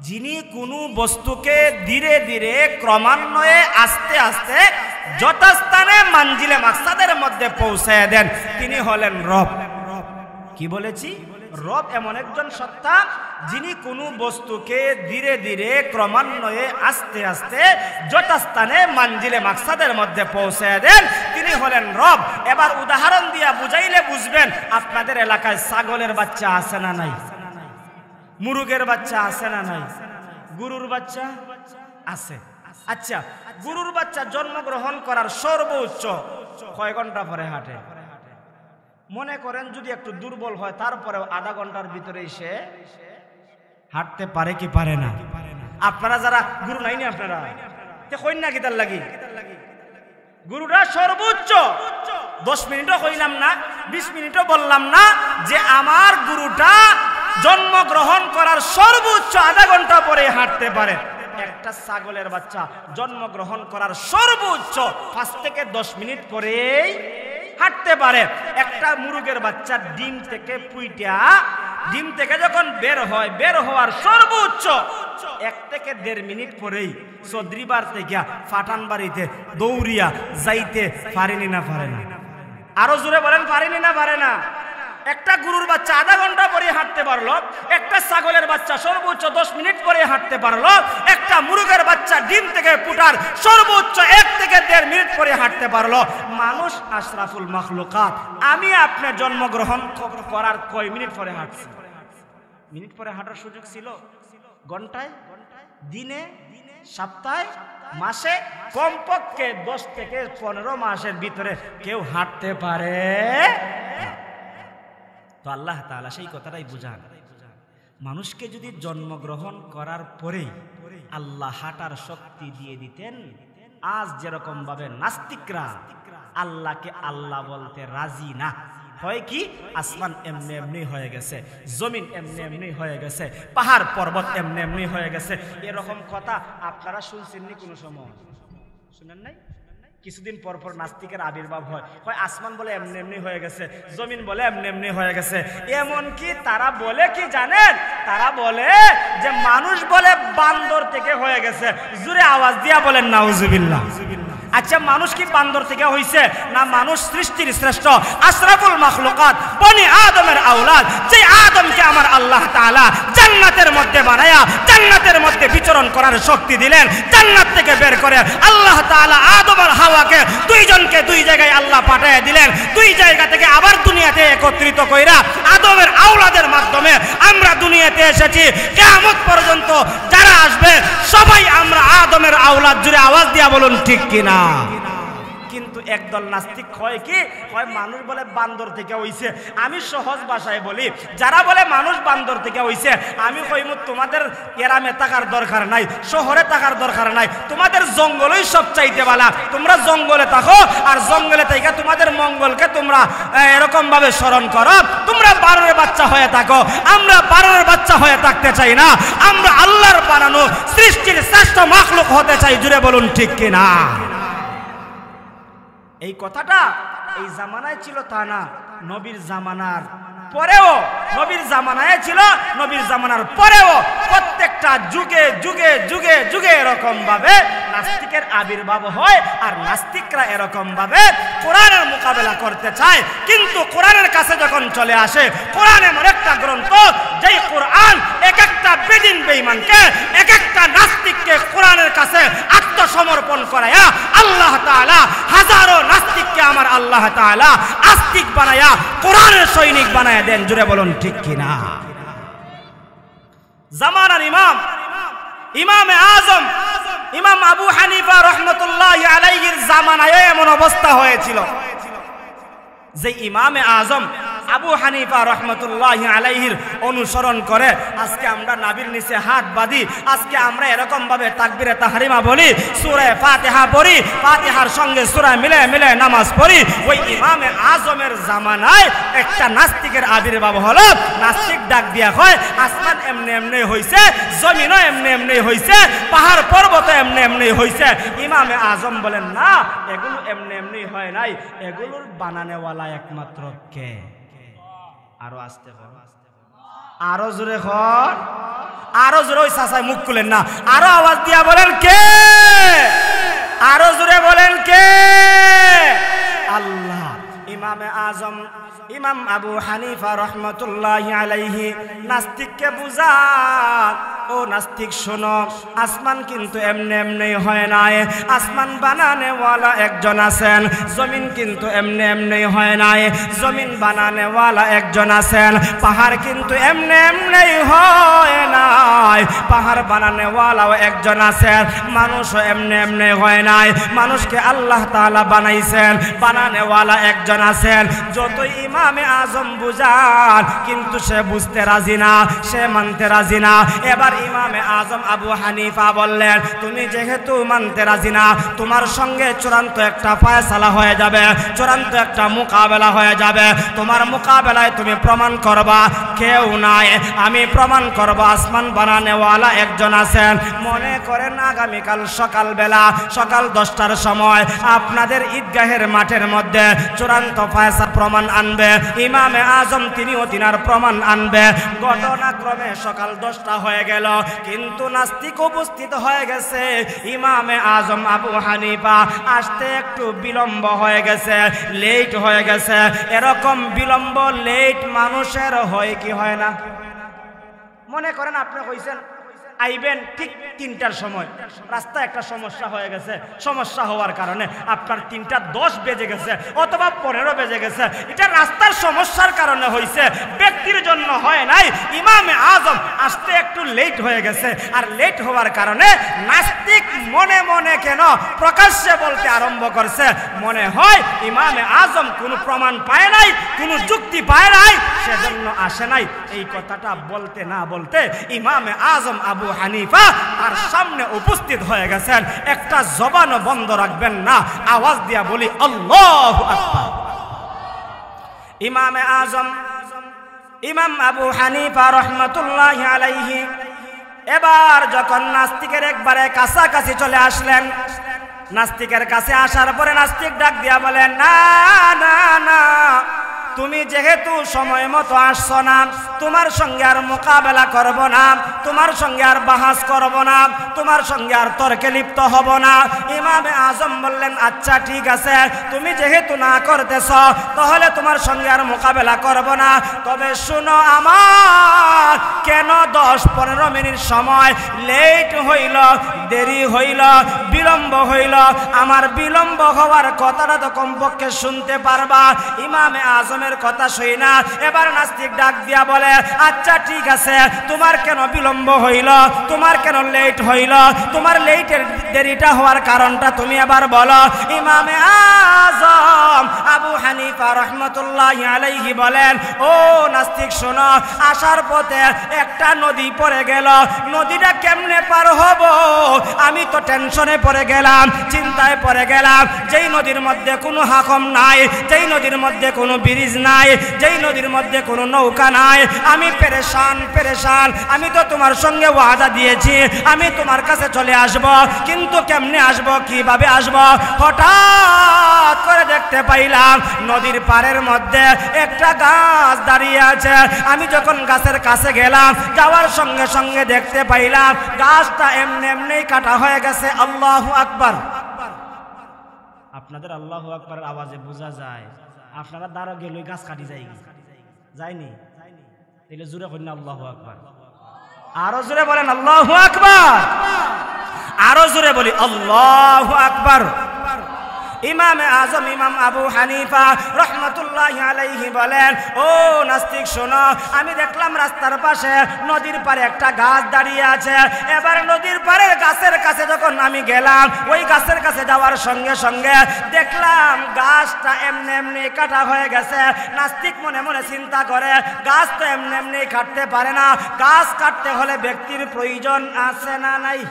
যিনি কোনো বস্তুকে ধীরে ধীরে ক্রমান্বয়ে আস্তে আস্তে যথাস্থানে মানজিলে মাকসাদের মধ্যে পৌঁছায় দেন, তিনি হলেন রব। কি বলেছি? রব এমন একজন সত্তা যিনি কোনো বস্তুকে ধীরে ধীরে ক্রমান্বয়ে আস্তে আস্তে যথাস্থানে মানজিলে মাকসাদের মধ্যে পৌঁছায় দেন, তিনি হলেন রব। এবার উদাহরণ দিয়া বুঝাইলে বুঝবেন। আপনাদের এলাকায় ছাগলের বাচ্চা আছে না নাই? মুরগের বাচ্চা আছে না নাই? গরুর বাচ্চা আছে। আচ্ছা, গরুর বাচ্চা জন্মগ্রহণ করার সর্বোচ্চ কয় ঘন্টা পরে হাঁটে? মনে করেন যদি একটু দুর্বল হয় তারপরেও আধা ঘন্টার ভিতরে সে হাঁটতে পারে কি পারে না? আপনারা যারা গরু নাইনি আপনারা কইন না কি তার লাগি? গরুটা সর্বোচ্চ 10 মিনিটও কইলাম না, 20 মিনিটও বললাম না, যে আমার গরুটা জন্মগ্রহণ করার সর্বোচ্চ আধা ঘন্টা পরে হাঁটতে পারে। একটা ছাগলের বাচ্চা জন্মগ্রহণ করার সর্বোচ্চ 5 থেকে 10 মিনিট পরেই হাঁটতে পারে। একটা মুরগের বাচ্চা ডিম থেকে পুইটা, ডিম থেকে যখন বের হয়, বের হওয়ার সর্বোচ্চ 1 থেকে 1.5 মিনিট পরেই চৌধুরীবার থেকে ফাটান বাড়িতে দৌড়িয়া যাইতে পারেনি না পারে না? আরো জোরে বলেন, পারেনি না পারে না? একটা গরুর বাচ্চা আধা ঘন্টা পরে হাঁটতে পারলো, একটা ছাগলের বাচ্চা সর্বোচ্চ 10 মিনিট পরে হাঁটতে পারলো, একটা মুরগের বাচ্চা ডিম থেকে ফুটার সর্বোচ্চ 1 থেকে 1.5 মিনিট পরে হাঁটতে পারলো। মানুষ আশরাফুল মাখলুকাত, আমি আপনি জন্মগ্রহণ করার কয় মিনিট পরে হাঁটছি? মিনিট পরে হাঁটার সুযোগ ছিল? ঘন্টায়, দিনে, সপ্তাহে, মাসে? কমপক্ষে 10 থেকে 15 মাসের ভিতরে কেউ হাঁটতে পারে? তো আল্লাহ তাআলা সেই কথাটাই বুঝান, মানুষকে যদি জন্মগ্রহণ করার পরেই আল্লাহ হাঁটার শক্তি দিয়ে দিতেন, আজ যেরকম ভাবে নাস্তিকরা আল্লাহকে আল্লাহ বলতে রাজি না, হয় কি আসমান এমনি এমনি হয়ে গেছে, জমিন এমনি এমনি হয়ে গেছে, পাহাড় পর্বত এমনি এমনি হয়ে গেছে, এরকম কথা আপনারা শুনছেননি? কোনো সময় শুনেন নাই? কিছুদিন পর পর নাস্তিকের আবির্ভাব হয়, আসমান বলে এমনি এমনি হয়ে গেছে, জমিন বলে এমনি এমনি হয়ে গেছে। এমনকি তারা বলে কি জানেন? তারা বলে যে মানুষ বলে বান্দর থেকে হয়ে গেছে। জোরে আওয়াজ দিয়া বলেন নাউজুবিল্লাহ। আচ্ছা, মানুষ কি বান্দর থেকে হইছে? না, মানুষ সৃষ্টির শ্রেষ্ঠ, আশরাফুল মাখলুকাত, বনি আদমের আওলাদ। যে আদমকে আমার আল্লাহ তাআলা জান্নাতের মধ্যে বানায়া জান্নাতের মধ্যে বিচরণ করার শক্তি দিলেন, জান্নাত থেকে বের করে আল্লাহ তাআলা আদম আর হাওয়াকে দুইজনকে দুই জায়গায় আল্লাহ পাঠিয়ে দিলেন। দুই জায়গা থেকে আবার দুনিয়াতে একত্রিত কইরা আদমের আওলাদের মাধ্যমে আমরা দুনিয়াতে এসেছি। কিয়ামত পর্যন্ত যারা আসবে সবাই আমরা আদমের আওলাদ। জুড়ে আওয়াজ দিয়া বলুন ঠিক কিনা? কিন্তু একদল নাস্তিক হয় কি, হয় মানুষ বলে বান্দর থেকে হইছে। আমি সহজ ভাষায় বলি, যারা বলে মানুষ বান্দর থেকে হইছে, আমি কইমু তোমাদের গ্রামে থাকার দরকার নাই, শহরে থাকার দরকার নাই, তোমাদের জঙ্গলই সব চাইতে বালা। তোমরা জঙ্গলে থাকো, আর জঙ্গলে থেকে তোমাদের মঙ্গলকে তোমরা এরকম ভাবে স্মরণ করো। তোমরা বানরের বাচ্চা হয়ে থাকো, আমরা বানরের বাচ্চা হয়ে থাকতে চাই না, আমরা আল্লাহর বানানো সৃষ্টির শ্রেষ্ঠ মাখলুক হতে চাই। জুড়ে বলুন ঠিক কিনা? এই কথাটা এই জামানায় ছিল তা না, নবীর জামানার পরেও, নবীর জামানায় ছিল, নবীর জামানার পরেও প্রত্যেকটা যুগে যুগে যুগে যুগে এরকম ভাবে নাস্তিকের আবির্ভাব হয়। আর নাস্তিকরা এরকম ভাবে কোরআনের মোকাবেলা করতে চায়। কিন্তু কোরআনের কাছে যখন চলে আসে, কোরআন এমন একটা গ্রন্থ, যেই কোরআন এক একটা একটা বেদিন বেঈমানকে, এক একটা নাস্তিককে কোরআনের কাছে আত্মসমর্পণ করায়া আল্লাহ তাআলা হাজারো নাস্তিককে আমার আল্লাহ তাআলা আস্তিক বানায়া কোরআনের সৈনিক বানায়া দেন। জুড়ে বলুন ঠিক কিনা? জামানার ইমামে আজম ইমাম আবু হানিফা রাহমাতুল্লাহি আলাইহির জামানায় এমন অবস্থা হয়েছিল যে ইমামে আজম আবু হানিফা রাহমাতুল্লাহি আলাইহির অনুসরণ করে আজকে আমরা নাভির নিচে হাত বাঁধি, আজকে আমরা এরকম ভাবে তাকবীরে তাহরিমা বলি, সূরা ফাতিহা পড়ি, ফাতিহার সঙ্গে সূরা মিলে মিলে নামাজ পড়ি। ওই ইমামে আজমের জামানায় একটা নাস্তিকের আবির্ভাব হলো। নাস্তিক ডাক দিয়া হয় আসমান এমনি এমনি হইছে, জমিনও এমনি এমনি হইছে, পাহাড় পর্বত এমনি এমনি হইছে। ইমামে আজম বলেন না, এগুলো এমনি এমনি হয় নাই, এগুলোর বানানেওয়ালা একমাত্র কে? আরো আসতে কর, আরো জোরে কর, আরো জোরে। ওই চাচাই মুখ খুলেন না, আরো আওয়াজ দিয়া বলেন কে? আরো জোরে বলেন কে? আল্লাহ। ইমামে আজম ইমাম আবু হানিফা রাহমাতুল্লাহি আলাইহি নাস্তিককে বুঝান, ও নাস্তিক শোনো, আসমান কিন্তু এমনি এমনি হয় নাই, আসমান বানানেওয়ালা একজন আছেন। জমিন কিন্তু এমনি এমনি হয় নাই, জমিন বানানেওয়ালা একজন আছেন। পাহাড় কিন্তু এমনি এমনি হয় নাই, পাহাড় বানানেওয়ালাও একজন আছেন। মানুষও এমনি এমনি হয় নাই, মানুষকে আল্লাহ তাআলা বানাইছেন, বানানেওয়ালা একজন আছেন। যতই ইমামে আজম বুঝান কিন্তু সে বুঝতে রাজি না, সে মানতে রাজি না। এবার ইমামে আজম আবু হানিফা বললেন, তুমি যেহেতু মানতে রাজি না, তোমার সঙ্গে চূড়ান্ত একটা ফয়সালা হয়ে যাবে, চূড়ান্ত একটা মোকাবেলা হয়ে যাবে। তোমার মোকাবেলায় তুমি প্রমাণ করবা কেউ নাই, আমি প্রমাণ করব আসমান বানানেওয়ালা একজন আছেন। মনে করেন আগামীকাল সকালবেলা সকাল 10টার সময় আপনাদের ঈদগাহের মাঠের মধ্যে চূড়ান্ত ফয়সালা প্রমাণ আনবে ইমামে আজম, তিনিও তিনার প্রমাণ আনবে। ঘটনাক্রমে সকাল 10টা হয়ে গেল, কিন্তু নাস্তিক উপস্থিত হয়ে গেছে। ইমামে আজম আবু হানিফা আসতে একটু বিলম্ব হয়ে গেছে, লেট হয়ে গেছে। এরকম বিলম্ব লেট মানুষের হয় কি হয় না? মনে করেন আপনি কইছেন আইবেন ঠিক 3টার সময়, রাস্তায় একটা সমস্যা হয়ে গেছে, সমস্যা হওয়ার কারণে আপনার 3:10 বেজে গেছে অথবা 15 বেজে গেছে। এটা রাস্তার সমস্যার কারণে হয়েছে, ব্যক্তির জন্য হয় নাই। ইমামে আজম আসতে একটু লেট হয়ে গেছে, আর লেট হওয়ার কারণে নাস্তিক মনে মনে কেন প্রকাশ্যে বলতে আরম্ভ করছে, মনে হয় ইমামে আজম কোনো প্রমাণ পায় নাই, কোনো যুক্তি পায় নাই, সেজন্য আসে নাই। এই কথাটা বলতে না বলতে ইমামে আজম আবু হানিফা তার সামনে উপস্থিত হয়ে গেছেন। একটা জবানও বন্ধ রাখবেন না, আওয়াজ দিয়া বলি আল্লাহু আকবার। ইমামে আজম ইমাম আবু হানিফা রাহমাতুল্লাহি আলাইহি এবার যখন নাস্তিকের একবারে কাছাকাছি চলে আসলেন, নাস্তিকের কাছে আসার পরে নাস্তিক ডাক দিয়া বলেন, না না না, তুমি যেহেতু সময় মতো আসছো না, তোমার সঙ্গে আর মোকাবেলা করব না, তোমার সঙ্গে আর বাহাস করব না, তোমার সঙ্গে আর তর্কে লিপ্ত হব না। ইমামে আজম বললেন, আচ্ছা ঠিক আছে, তুমি যেহেতু না করতেছ তাহলে তোমার সঙ্গে আর মোকাবেলা করব না। তবে শুনো, আমার কেন 10-15 মিনিট সময় লেট হইল, দেরি হইল, বিলম্ব হইল, আমার বিলম্ব হওয়ার কথাটা তো কমপক্ষে শুনতে পারবা। ইমামে আজমের কথা শুই না এবার নাস্তিক ডাক দিয়া বলে, আচ্ছা ঠিক আছে, তোমার কেন বিলম্ব হইল, তোমার কেন লেট হইল, তোমার লেটের দেরিটা হওয়ার কারণটা তুমি এবার বলো। ইমামে আজম আবু হানিফা রাহমাতুল্লাহি আলাইহি বলেন, ও নাস্তিক শোনো, আসার পথে একটা নদী পড়ে গেল, নদীটা কেমনে পার হব আমি তো টেনশনে পড়ে গেলাম, চিন্তায় পড়ে গেলাম। যেই নদীর মধ্যে কোনো হাকম নাই, যেই নদীর মধ্যে কোনো ব্রিজ নাই, যেই নদীর মধ্যে কোনো নৌকা নাই, আমি পেরেশান পেরেশান। আমি তো তোমার সঙ্গে ওয়াদা দিয়েছি আমি তোমার কাছে চলে আসব, কিন্তু কেমনে আসব, কিভাবে আসব? হঠাৎ করে দেখতে পাইলাম নদীর পাড়ের মধ্যে একটা গাছ দাঁড়িয়ে আছে। আমি যখন গাছের কাছে গেলাম, যাওয়ার সঙ্গে সঙ্গে দেখতে পাইলাম গাছটা এমনি এমনি কাটা হয়ে গেছে। আল্লাহু আকবার। আপনাদের আল্লাহু আকবারের আওয়াজে বোঝা যায় আপনারা দ্বারা গেলে গাছ কাটি যায়নি, তাইলে জোরে করেন আল্লাহু আকবার। আরো জোরে বলেন আল্লাহু আকবার। আরো জোরে বলি আল্লাহু আকবার। ইমামে আজম ইমাম আবু হানিফা রহমাতুল্লাহি আলাইহি বলেন, ও নাস্তিক শোনো, আমি দেখলাম রাস্তার পাশে নদীর পাড়ে একটা গাছ দাঁড়িয়ে আছে। এবার নদীর পাড়ের গাছের কাছে যখন আমি গেলাম, ওই গাছের কাছে যাওয়ার সঙ্গে সঙ্গে দেখলাম গাছটা এমনি এমনি কাটা হয়ে গেছে। নাস্তিক মনে মনে চিন্তা করে, গাছ তো এমনি এমনি কাটতে পারে না, গাছ কাটতে হলে ব্যক্তির প্রয়োজন আছে না নাই?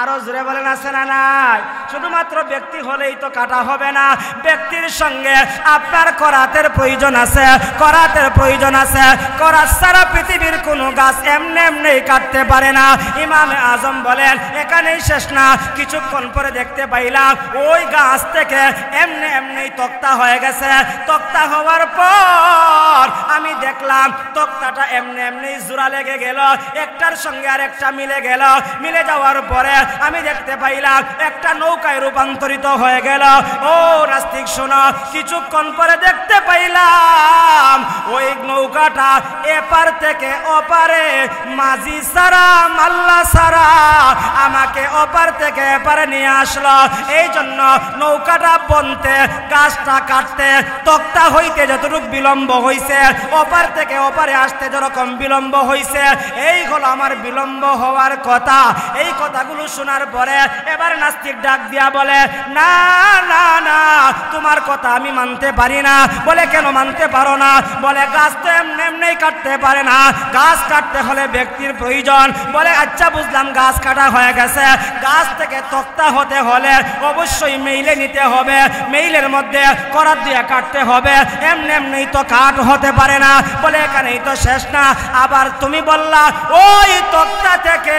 আরো জোরে বলেন আছে না নাই? শুধুমাত্র ব্যক্তি হলেই তো কাটা হবে না, ব্যক্তির সঙ্গে আপনার করাতের প্রয়োজন আছে, করাতের প্রয়োজন আছে। করাত ছাড়া পৃথিবীর কোনো গাছ এমনি এমনি কাটতে পারে না। ইমামে আজম বলেন, এখানেই শেষ না, কিছুক্ষণ পরে দেখতে পাইলাম ওই গাছ থেকে এমনি এমনি তক্তা হয়ে গেছে। তক্তা হওয়ার পর আমি দেখলাম তক্তাটা এমনি এমনি জোড়া লেগে গেল, একটার সঙ্গে আর একটা মিলে গেল। মিলে যাওয়ার পরে আমি দেখতে পাইলাম একটা নৌকায় রূপান্তরিত হয়ে গেল। ও নাস্তিক শোনো, কিছুক্ষণ পরে দেখতে পাইলাম ওই নৌকাটা এপার থেকে ওপারে মাঝি সারা মাল্লা সারা আমাকে ওপার থেকে এপারে নিয়ে আসলো। এই জন্য নৌকাটা বনতে, গাছটা কাটতে, তক্তা হইতে যতটুকু বিলম্ব হইছে, ওপার থেকে ওপারে আসতে যেরকম বিলম্ব হইছে, এই হলো আমার বিলম্ব হওয়ার কথা। এই কথাগুলো শোনার পরে এবার নাস্তিক ডাক দিয়া বলে, না না না, তোমার কথা আমি মানতে পারি না। বলে, কেন মানতে পারো না? বলে, গাছ তো এমনি এমনি কাটতে পারে না, গাছ কাটতে হলে ব্যক্তির প্রয়োজন। বলে, আচ্ছা বুঝলাম, গাছ কাটা হয়ে গেছে, গাছ থেকে তক্তা হতে হলে অবশ্যই মেইলে নিতে হবে, মেইলের মধ্যে করাত দিয়ে কাটতে হবে, এমনি এমনি তো কাট হতে পারে না। বলে, এখানেই তো শেষ না, আবার তুমি বললা ওই তক্তা থেকে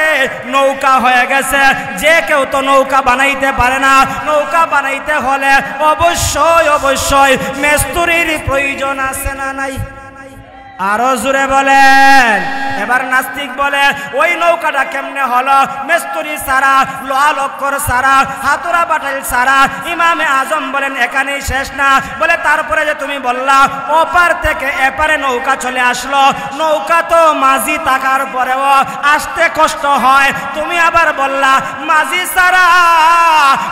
নৌকা হয়ে গেছে। যে কেউ তো নৌকা বানাইতে পারে না, নৌকা বানাইতে হলে অবশ্যই অবশ্যই মিস্ত্রির প্রয়োজন আছে না নাই? আরো জোরে বলেন। এবার নাস্তিক বলে, ওই নৌকাটা কেমনে হলো? মিস্ত্রি সারা, লোহা লক্কর সারা, হাতুরা বাটাইল সারা। ইমামে আজম বলেন, এখানেই শেষ না। বলে, তারপরে যে তুমি বললা ওপার থেকে এপারে নৌকা চলে আসলো, নৌকা তো মাঝি থাকার পরেও আসতে কষ্ট হয়। তুমি আবার বললা মাঝি সারা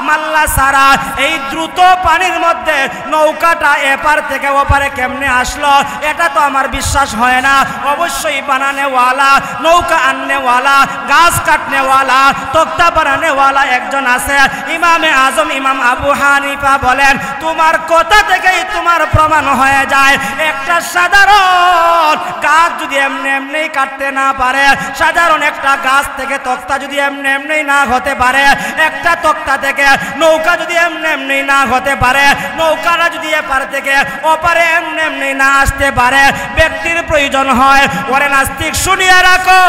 মাল্লা সারা, এই দ্রুত পানির মধ্যে নৌকাটা এপার থেকে ওপারে কেমনে আসলো? এটা তো আমার বিশ্বাস হয় না। অবশ্যই বানানেওয়ালা, নৌকা আননেওয়ালা, গাছ কাটনেওয়ালা, তক্তা বানানেওয়ালা একজন আছে। ইমামে আজম ইমাম আবু হানিফা বলেন, তোমার কথা থেকেই তোমার প্রমাণ হয়ে যায়, একটা সাধারণ গাছ যদি এমনি এমনি কাটতে না পারে, সাধারণ একটা গাছ থেকে তক্তা যদি এমনি এমনি না হতে পারে, একটা তক্তা থেকে নৌকা যদি এমনি এমনি না হতে পারে, নৌকাটা যদি এপার থেকে ওপারে এমনি এমনি না আসতে পারে, ব্যক্তির প্রয়োজন হয়। ওরে নাস্তিক, শুনিয়া রাখো,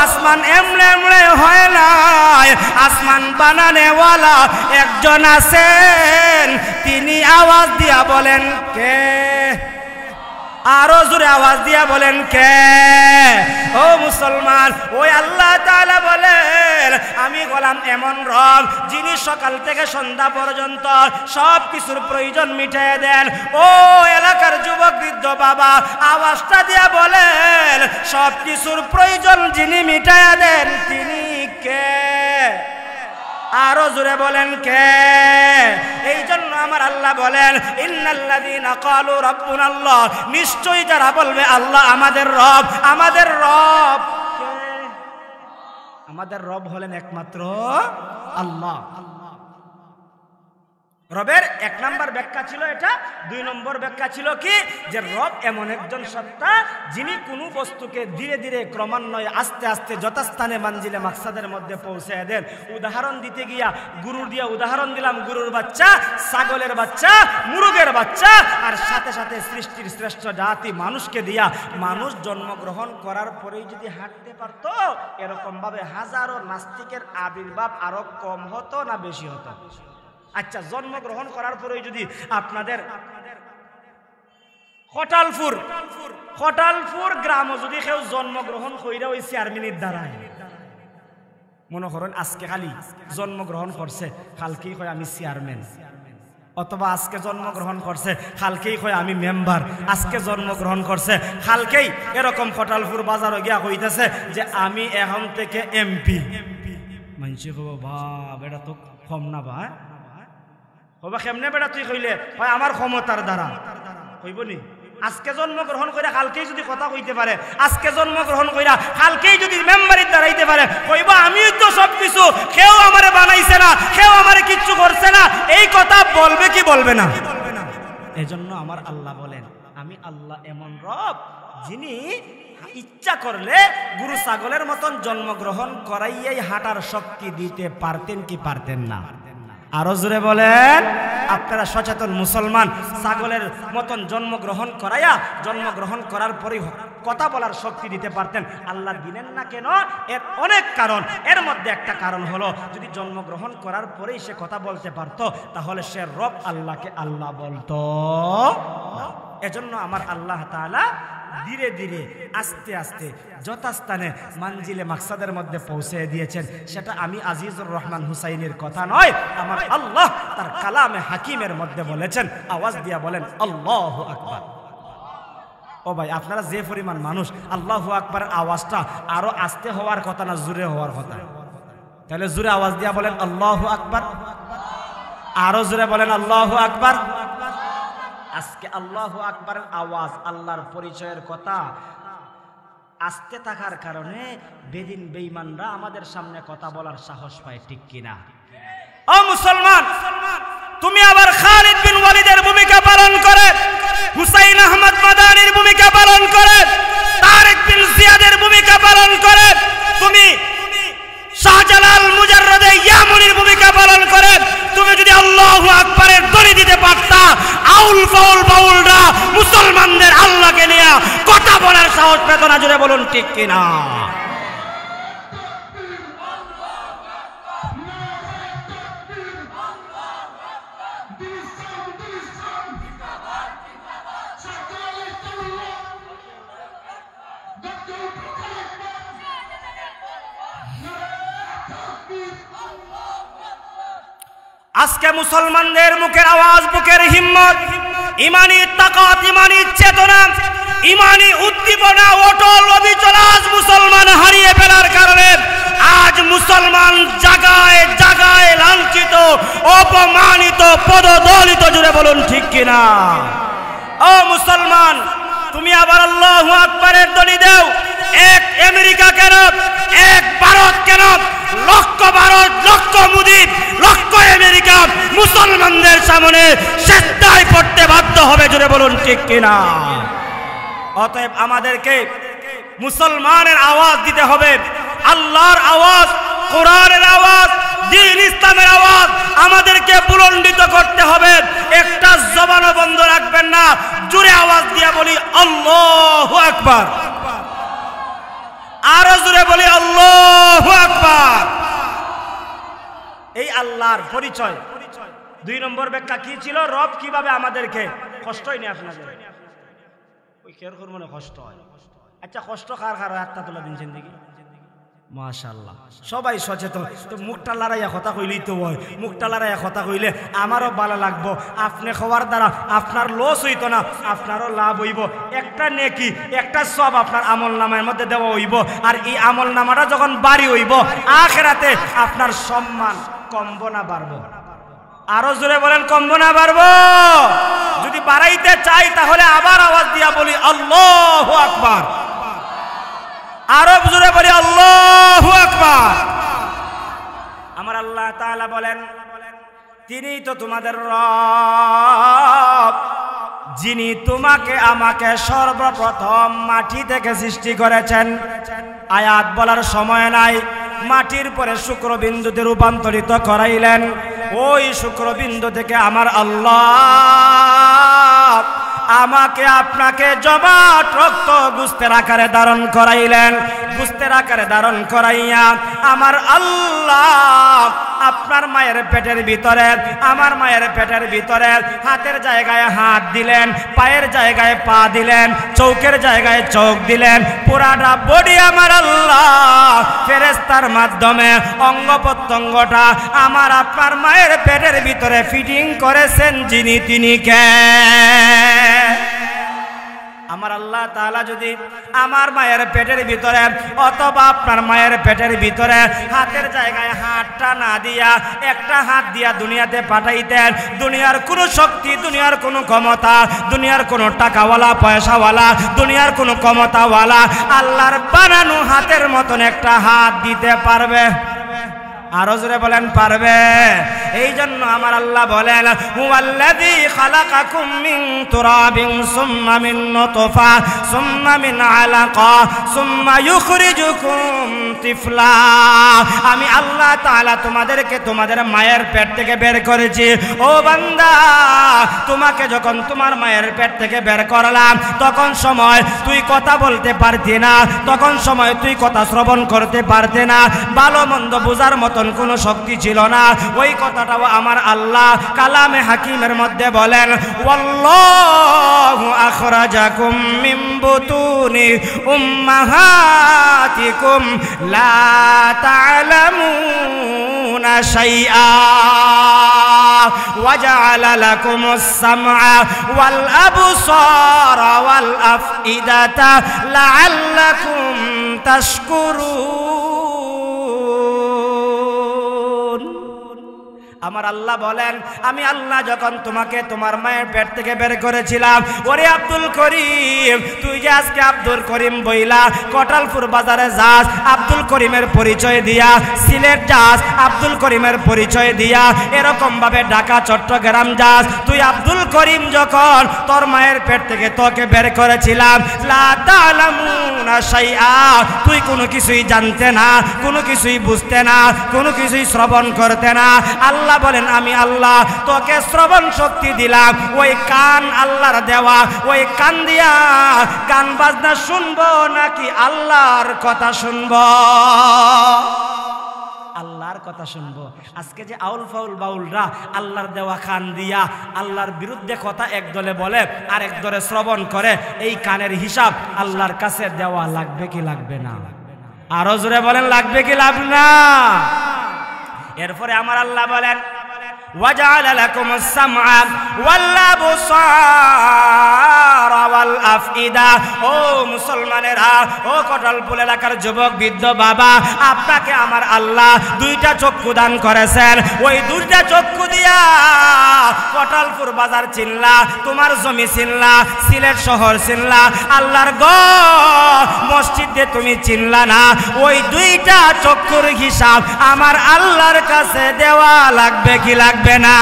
আসমান এমনি এমনি হয় নাই, আসমান বানানেওয়ালা একজন আছেন, তিনি আওয়াজ দিয়া বলেন কে? আরো জোরে আওয়াজ দিয়া বলেন কে? ও মুসলমান, ওই আল্লাহ তাআলা বলেন, আমি গোলাম এমন রব যিনি সকাল থেকে সন্ধ্যা পর্যন্ত সব কিছুর প্রয়োজন মিটিয়ে দেন। ও এলাকার যুবক বৃদ্ধ বাবা, আওয়াজটা দিয়া বলেন, সব কিছুর প্রয়োজন যিনি মিটিয়ে দেন তিনি কে? আরো জোরে বলেন কে? এই জন্য আমার আল্লাহ বলেন, ইন্নাল্লাযীনা ক্বালু রাব্বুনাল্লাহ, নিশ্চয়ই যারা বলবে আল্লাহ আমাদের রব, আমাদের রব কে? আমাদের রব হলেন একমাত্র আল্লাহ। রবের এক নম্বর ব্যাখ্যা ছিল এটা। দুই নম্বর ব্যাখ্যা ছিল কি, যে রব এমন একজন সত্তা যিনি কোনো বস্তুকে ধীরে ধীরে ক্রমান্বয়ে আস্তে আস্তে যথাস্থানে মানজিলে মাকসাদের মধ্যে পৌঁছে দেন। উদাহরণ দিতে গিয়া গরুর দিয়া উদাহরণ দিলাম, গরুর বাচ্চা, ছাগলের বাচ্চা, মুরগের বাচ্চা, আর সাথে সাথে সৃষ্টির শ্রেষ্ঠ জাতি মানুষকে দিয়া, মানুষ জন্মগ্রহণ করার পরেই যদি হাঁটতে পারত, এরকম ভাবে হাজারো নাস্তিকের আবির্ভাব আরো কম হতো না বেশি হতো? আচ্ছা, জন্মগ্রহণ করার পরে যদি আপনাদের খটালপুর গ্রামও যদি কেউ জন্মগ্রহণ কইরা ওই চেয়ারম্যানের দ্বারায়, মনে করেন আজকে খালি জন্মগ্রহণ করছে, কালকেই কয় আমি চেয়ারম্যান, অথবা আজকে জন্মগ্রহণ করছে কালকেই কয় আমি মেম্বার, আজকে জন্মগ্রহণ করছে কালকেই এরকম কটালপুর বাজারে গিয়া কইতেছে যে আমি এখন থেকে এমপি। মানছি কব বাপ এটা তো কম না ভাই, কবা কেমনে বেটা তুই কইলে হয় আমার ক্ষমতার দ্বারা কইব নি। আজকে জন্মগ্রহণ কইরা কালকেই যদি কথা কইতে পারে, আজকে জন্মগ্রহণ কইরা কালকেই যদি মেম্বারির দাঁড়াইতে পারে, কইব আমি তো সব কিছু, কেউ আমারে বানাইছে না, কেউ আমারে কিচ্ছু করছে না, এই কথা বলবে কি বলবে না? এজন্য আমার আল্লাহ বলেন আমি আল্লাহ এমন রব যিনি ইচ্ছা করলে গরু ছাগলের মতন জন্মগ্রহণ করাইয়াই হাঁটার শক্তি দিতে পারতেন কি পারতেন না? আরো জোরে বলেন। আপনারা সচেতন মুসলমান, ছাগলের মতন জন্মগ্রহণ করাইয়া জন্মগ্রহণ করার পরেই কথা বলার শক্তি দিতে পারতেন, আল্লাহ দিলেন না কেন? এর অনেক কারণ। এর মধ্যে একটা কারণ হলো যদি জন্মগ্রহণ করার পরেই সে কথা বলতে পারতো তাহলে সে রব আল্লাহকে আল্লাহ বলতো। এজন্য আমার আল্লাহ তাআলা ধীরে ধীরে আস্তে আস্তে যথাস্থানে মানজিলে মাকসাদের মধ্যে পৌঁছে দিয়েছেন। সেটা আমি আজিজুর রহমান হুসাইনের কথা নয়, আমার আল্লাহ তার কালামে হাকিমের মধ্যে বলেছেন। আওয়াজ দিয়া বলেন আল্লাহু আকবার। ও ভাই আপনারা যে পরিমাণ মানুষ, আল্লাহু আকবার আওয়াজটা আরো আস্তে হওয়ার কথা না জোরে হওয়ার কথা? তাহলে জোরে আওয়াজ দিয়া বলেন আল্লাহু আকবার, আরো জোরে বলেন আল্লাহু আকবার। আজকে আল্লাহু আকবারের আওয়াজ, আল্লাহর পরিচয়ের কথা আস্তে থাকার কারণে বেদিন বেঈমানরা আমাদের সামনে কথা বলার সাহস পায়, ঠিক কিনা? ও মুসলমান, তুমি আবার খালিদ বিন ওয়ালিদের ভূমিকা পালন করে, হুসাইন আহমদ মাদানির ভূমিকা পালন করে, তারেক বিন জিয়াদের ভূমিকা পালন করে, তুমি শাহজালাল মুজাররদে ইয়ামুনির ভূমিকা পালন করে, তুমি যদি আল্লাহু আকবারের ধ্বনি দিতে পারতা, আউল ফাউল বাউলরা মুসলমানদের আল্লাহকে নিয়ে কথা বলার সাহস পেত না। জুড়ে বলুন ঠিক কিনা? আজকে মুসলমানদের মুখের আওয়াজ, বুকের হিম্মত, ইমানি তাকাত, ইমানি চেতনা, ইমানি উদ্দীপনা, অটল অবিচল আজ মুসলমান হারিয়ে ফেলার কারণে আজ মুসলমান জায়গায় জায়গায় লাঞ্ছিত, অপমানিত, পদদলিত। জুড়ে বলুন ঠিক কিনা? ও মুসলমান, তুমি আবার আল্লাহু আকবারের ধ্বনি দাও। এক আমেরিকা কেন, এক ভারত কেন, লক্ষ ভারত, লক্ষ মোদি, লক্ষ আমেরিকা মুসলমানদের সামনে সেজদায় পড়তে বাধ্য হবে। জুড়ে বলুন ঠিক কিনা? অতএব আমাদেরকে মুসলমানের আওয়াজ দিতে হবে, আল্লাহর আওয়াজ, কোরআনের আওয়াজ, দ্বীন ইসলামের আওয়াজ আমাদেরকে বুলন্দিত করতে হবে। একটা জবানও বন্ধ রাখবেন না। জোরে আওয়াজ দিয়ে বলি আল্লাহু আকবার, আরো জোরে বলি আল্লাহু আকবার। এই আল্লাহর পরিচয়। 2 নম্বর ব্যাখ্যা কি ছিল? রব কিভাবে আমাদেরকে, কষ্টই নেই আপনাদের ওই কেয়ার করব না, কষ্ট হয়। আচ্ছা কষ্ট কার কার হাতটা তোলা দিনছেন দেখি? মাশাআল্লাহ, সবাই সচেতন। তো মুখটা লড়াইয়া কথা কইলেই তো হয়, মুখটা লড়াইয়া কথা কইলে আমারও ভালো লাগবো। আপনি খাওয়ার দ্বারা আপনার লস হইতো না, আপনারও লাভ হইব। একটা নেকি, একটা সব আপনার আমল নামার মধ্যে দেওয়া হইব। আর এই আমল নামাটা যখন বাড়ি হইব, আখিরাতে আপনার সম্মান কমবো না বাড়বো? আরো জোরে বলেন কমবো না বাড়বো? যদি বাড়াইতে চাই তাহলে আবার আওয়াজ দিয়া বলি আল্লাহু আকবার, আরো জোরে বলি আল্লাহু আকবার। আমার আল্লাহ তাআলা বলেন তিনি তো তোমাদের রব, যিনি তোমাকে আমাকে সর্বপ্রথম মাটি থেকে সৃষ্টি করেছেন। আয়াত বলার সময় নাই, মাটির পরে শুক্রবিন্দুতে রূপান্তরিত করাইলেন। ওই শুক্রবিন্দু থেকে আমার আল্লাহ আমাকে আপনাকে জমাট রক্ত গোস্তের আকারে ধারণ করাইলেন। গোস্তের আকারে ধারণ করাইয়া আমার আল্লাহ আপনার মায়ের পেটের ভিতরে আমার মায়ের পেটের ভিতরে হাতের জায়গায় হাত দিলেন, পায়ের জায়গায় পা দিলেন, চৌকের জায়গায় চোখ দিলেন, পুরাটা বডি আমার আল্লাহ ফেরেশতার মাধ্যমে অঙ্গ প্রত্যঙ্গটা আমার আপনার মায়ের পেটের ভিতরে ফিটিং করেছেন যিনি তিনি কে? আমার আল্লাহ তাআলা যদি আমার মায়ের পেটের ভিতরে অথবা আপনার মায়ের পেটের ভিতরে হাতের জায়গায় হাতটা না দিয়া একটা হাত দিয়া দুনিয়াতে পাঠাইতেন, দুনিয়ার কোনো শক্তি, দুনিয়ার কোনো ক্ষমতা, দুনিয়ার কোনো টাকাওয়ালা পয়সাওয়ালা, দুনিয়ার কোনো ক্ষমতাওয়ালা আল্লাহর বানানো হাতের মতন একটা হাত দিতে পারবে? আরো জোরে বলেন পারবে? এই জন্য আমার আল্লাহ বলেন হুয়াল্লাযী খালাকাকুম মিন তুরাবিন সুম্মা মিন নুতফা সুম্মা মিন আলাকা সুম্মা ইউখরিজুকুম তিফলা। আমি আল্লাহ তাআলা তোমাদেরকে তোমাদের মায়ের পেট থেকে বের করেছি। ও বান্দা, তোমাকে যখন তোমার মায়ের পেট থেকে বের করলাম তখন সময় তুই কথা বলতে পারতি না, তখন সময় তুই কথা শ্রবণ করতে পারতে না, ভালো মন্দ বোঝার মতন কোনো শক্তি ছিল না। ওই কথাটাও আমার আল্লাহ কালামে হাকিমের মধ্যে বলেন ওয়াল্লাহু আখরাজাকুম মিন বুতুনি উম্মাহাতিকুম লা তা'লামুনা শাইআ ওয়া জা'আলা লাকুমুস সামআ ওয়াল আবসারা ওয়াল আফইদাতা লা'আল্লাকুম তাশকুরুন। আমার আল্লাহ বলেন আমি আল্লাহ যখন তোমাকে তোমার মায়ের পেট থেকে বের করেছিলাম, ওরে আব্দুল করিম, তুই যে আজকে আব্দুল করিম বইলা কটালপুর বাজারে যাস, আব্দুল করিমের পরিচয় দিয়া সিলেট যাস, আব্দুল করিমের পরিচয় দিয়া এরকম ভাবে ঢাকা চট্টগ্রাম যাস, তুই আব্দুল করিম যখন তোর মায়ের পেট থেকে তোকে বের করেছিলাম লা তা'লামুনা শাইআ, তুই কোনো কিছুই জানতে না, কোনো কিছুই বুঝতে না, কোনো কিছুই শ্রবণ করতে না। আল্লাহ বলেন আমি আল্লাহ তোকে শ্রবণ শক্তি দিলাম, ওই কান আল্লাহর দেওয়া, ওই কান দিয়া গান বাজনা শুনবো নাকি আল্লাহর কথা শুনবো? আল্লাহর কথা শুনবো। আজকে যে আউল ফাউল বাউলরা আল্লাহর দেওয়া কান দিয়া আল্লাহর বিরুদ্ধে কথা এক দলে বলে আর এক দলে শ্রবণ করে, এই কানের হিসাব আল্লাহর কাছে দেওয়া লাগবে কি লাগবে না? আরো জোরে বলেন লাগবে কি লাগবে না? এরপরে আমার আল্লাহ বলেন ওয়াজআলা লাকুমুস সামআ ওয়াল আবসারা ওয়াল আফইদা। ও মুসলমানেরা, ও কটালপুর এলাকার যুবক বৃদ্ধ বাবা, আপনাকে আমার আল্লাহ দুইটা চক্ষু দান করেছেন। ওই দুইটা চক্ষু দিয়া কটালপুর বাজার চিনলা, তোমার জমি চিনলা, সিলেট শহর চিনলা, আল্লাহর ঘর মসজিদে তুমি চিনলা না। ওই দুইটা চক্ষুর হিসাব আমার আল্লাহর কাছে দেওয়া লাগবে কি লাগবে না?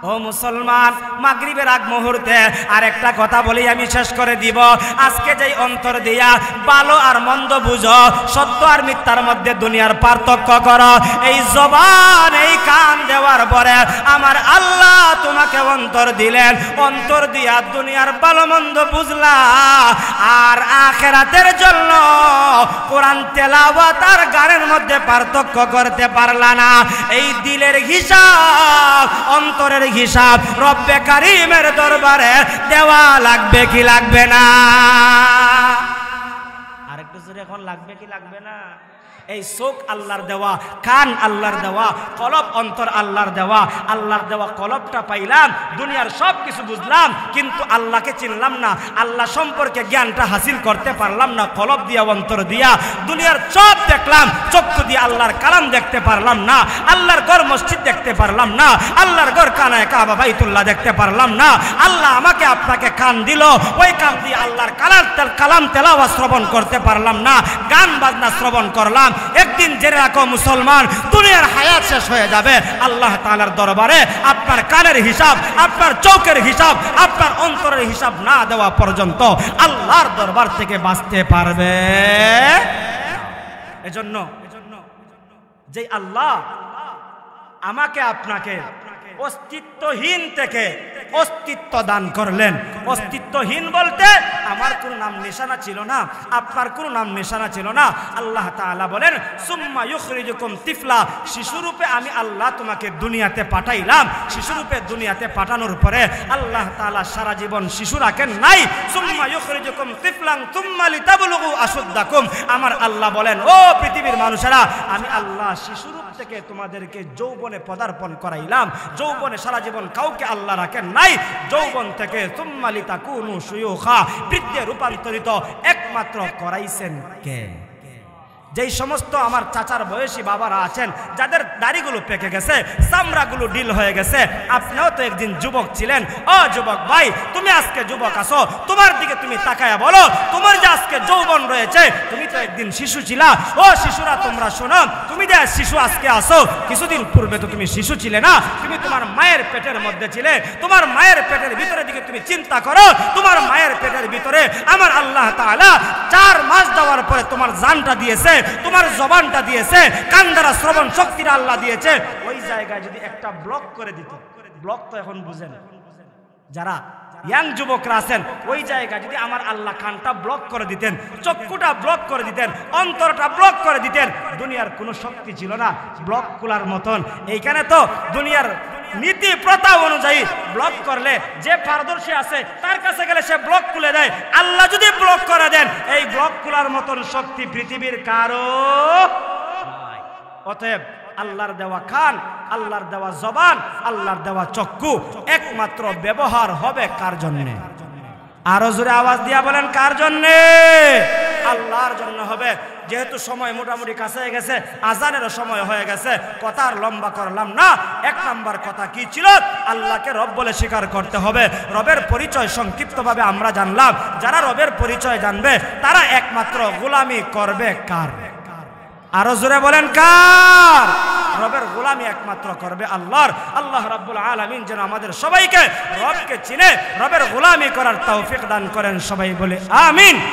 ও মুসলমান, মাগরিবের আগ মুহূর্তে আর একটা কথা বলি আমি শেষ করে দিব। আজকে যেই অন্তর দিয়া ভালো আর মন্দ বুঝো, সত্য আর মিথ্যার মধ্যে দুনিয়ার পার্থক্য করো, এই জবান এই কান দেওয়ার পরে আমার আল্লাহ তোমাকে অন্তর দিলেন, অন্তর দিয়া দুনিয়ার ভালো মন্দ বুঝলা আর আখিরাতের জন্য কোরআন তেলাওয়াত আর গানের মধ্যে পার্থক্য করতে পারলা না। এই দিলের হিসাব, অন্তরের হিসাব রব্বে কারীমের দরবারে দেওয়া লাগবে কি লাগবে না? আরেকটু জোরে এখন লাগবে কি লাগবে না? এই চোখ আল্লাহর দেওয়া, কান আল্লাহর দেওয়া, কলব অন্তর আল্লাহর দেওয়া। আল্লাহর দেওয়া কলবটা পাইলাম, দুনিয়ার সব কিছু বুঝলাম, কিন্তু আল্লাহকে চিনলাম না, আল্লাহ সম্পর্কে জ্ঞানটা হাসিল করতে পারলাম না। কলব দিয়া অন্তর দিয়া দুনিয়ার সব দেখলাম, চক্ষু দিয়ে আল্লাহর কালাম দেখতে পারলাম না, আল্লাহর ঘর মসজিদ দেখতে পারলাম না, আল্লাহর ঘর কানায় কাবা বাইতুল্লাহ দেখতে পারলাম না। আল্লাহ আমাকে আপনাকে কান দিল, ওই কান দিয়ে আল্লাহর কালাম তেলাওয়াত শ্রবণ করতে পারলাম না, গান বাজনা শ্রবণ করলাম। একদিন জেনে রাখো মুসলমান, দুনিয়ার হায়াত শেষ হয়ে যাবে, আল্লাহ তাআলার দরবারে আপনার কানের হিসাব, আপনার চোখের হিসাব, আপনার অন্তরের হিসাব না দেওয়া পর্যন্ত আল্লাহর দরবার থেকে বাঁচতে পারবে। এজন্য যে আল্লাহ আমাকে আপনাকে অস্তিত্বহীন থেকে অস্তিত্ব দান করলেন। অস্তিত্বহীন বলতে আমার কোনো নাম নিশানা ছিল না, আপনার কোনো নাম নিশানা ছিল না। আল্লাহ তাআলা বলেন সুম্মা ইউখরিজুকুম তিফলা, শিশুরূপে আমি আল্লাহ তোমাকে দুনিয়াতে পাঠাইলাম। শিশুরূপে দুনিয়াতে পাঠানোর পরে আল্লাহ তাআলা সারা জীবন শিশু রাখেন নাই। সুম্মা ইউখরিজুকুম তিফলান সুম্মা লিতাবলুগু আশুদ্দাকুম, আমার আল্লাহ বলেন ও পৃথিবীর মানুষেরা, আমি আল্লাহ শিশুরূপ থেকে তোমাদেরকে যৌবনে পদার্পণ করাইলাম। যৌবনে সারা জীবন কাউকে আল্লাহ রাখেন নাই। যৌবন থেকে সুম্মা লিতাকুনু শুয়ুখা, বৃদ্ধে রূপান্তরিত একমাত্র করাইছেন কে? যেই সমস্ত আমার চাচার বয়সী বাবারা আছেন, যাদের দাড়িগুলো পেকে গেছে, চামড়াগুলো ডিল হয়ে গেছে, আপনিও তো একদিন যুবক ছিলেন। ও যুবক ভাই, তুমি আজকে যুবক আছো, তোমার দিকে তুমি তাকায়া বলো, তোমার যে আজকে যৌবন রয়েছে, তুমি তো একদিন শিশু ছিলা। ও শিশুরা তোমরা শোনো, তুমি যে শিশু আজকে আসো, কিছুদিন পূর্বে তো তুমি শিশু ছিলে না, তুমি তোমার মায়ের পেটের মধ্যে ছিলে। তোমার মায়ের পেটের ভিতরে দিকে তুমি চিন্তা করো, তোমার মায়ের পেটের ভিতরে আমার আল্লাহ তাআলা 4 মাস দেওয়ার পরে তোমার জানটা দিয়েছে, তোমার জবানটা দিয়েছে, কান দ্বারা শ্রবণ শক্তিটা আল্লাহ দিয়েছে। ওই জায়গায় যদি একটা ব্লক করে দিত, ব্লক তো এখন বুঝেন যারা ইয়াং যুবকরা আছেন, ওই জায়গায় যদি আমার আল্লাহ কানটা ব্লক করে দিতেন, চক্ষুটা ব্লক করে দিতেন, অন্তরটা ব্লক করে দিতেন, দুনিয়ার কোনো শক্তি ছিল না ব্লক খোলার মতন। এইখানে তো দুনিয়ার নীতি প্রথা অনুযায়ী ব্লক করলে যে পারদর্শী আছে তার কাছে গেলে সে ব্লক খুলে দেয়। আল্লাহ যদি ব্লক করে দেন, এই ব্লক খোলার মতন শক্তি পৃথিবীর কারো নাই। অতএব আল্লাহর দেওয়া কান, আল্লাহর দেওয়া জবান, আল্লাহর দেওয়া চক্ষু একমাত্র ব্যবহার হবে কার জন্যে? আরো জোরে আওয়াজ দিয়া বলেন, কার জন্যে? আল্লাহর জন্য হবে। যেহেতু সময় মোটামুটি কাছে গেছে, আজানেরও সময় হয়ে গেছে, কথা আর লম্বা করলাম না। 1 নাম্বার কথা কি ছিল? আল্লাহকে রব বলে স্বীকার করতে হবে। রবের পরিচয় সংক্ষিপ্তভাবে আমরা জানলাম। যারা রবের পরিচয় জানবে তারা একমাত্র গোলামি করবে কার? আরো জোরে বলেন, কার? রবের গোলামি একমাত্র করবে আল্লাহর। আল্লাহ রাব্বুল আলামিন যেন আমাদের সবাইকে রবকে চিনে রবের গোলামি করার তৌফিক দান করেন। সবাই বলে আমিন।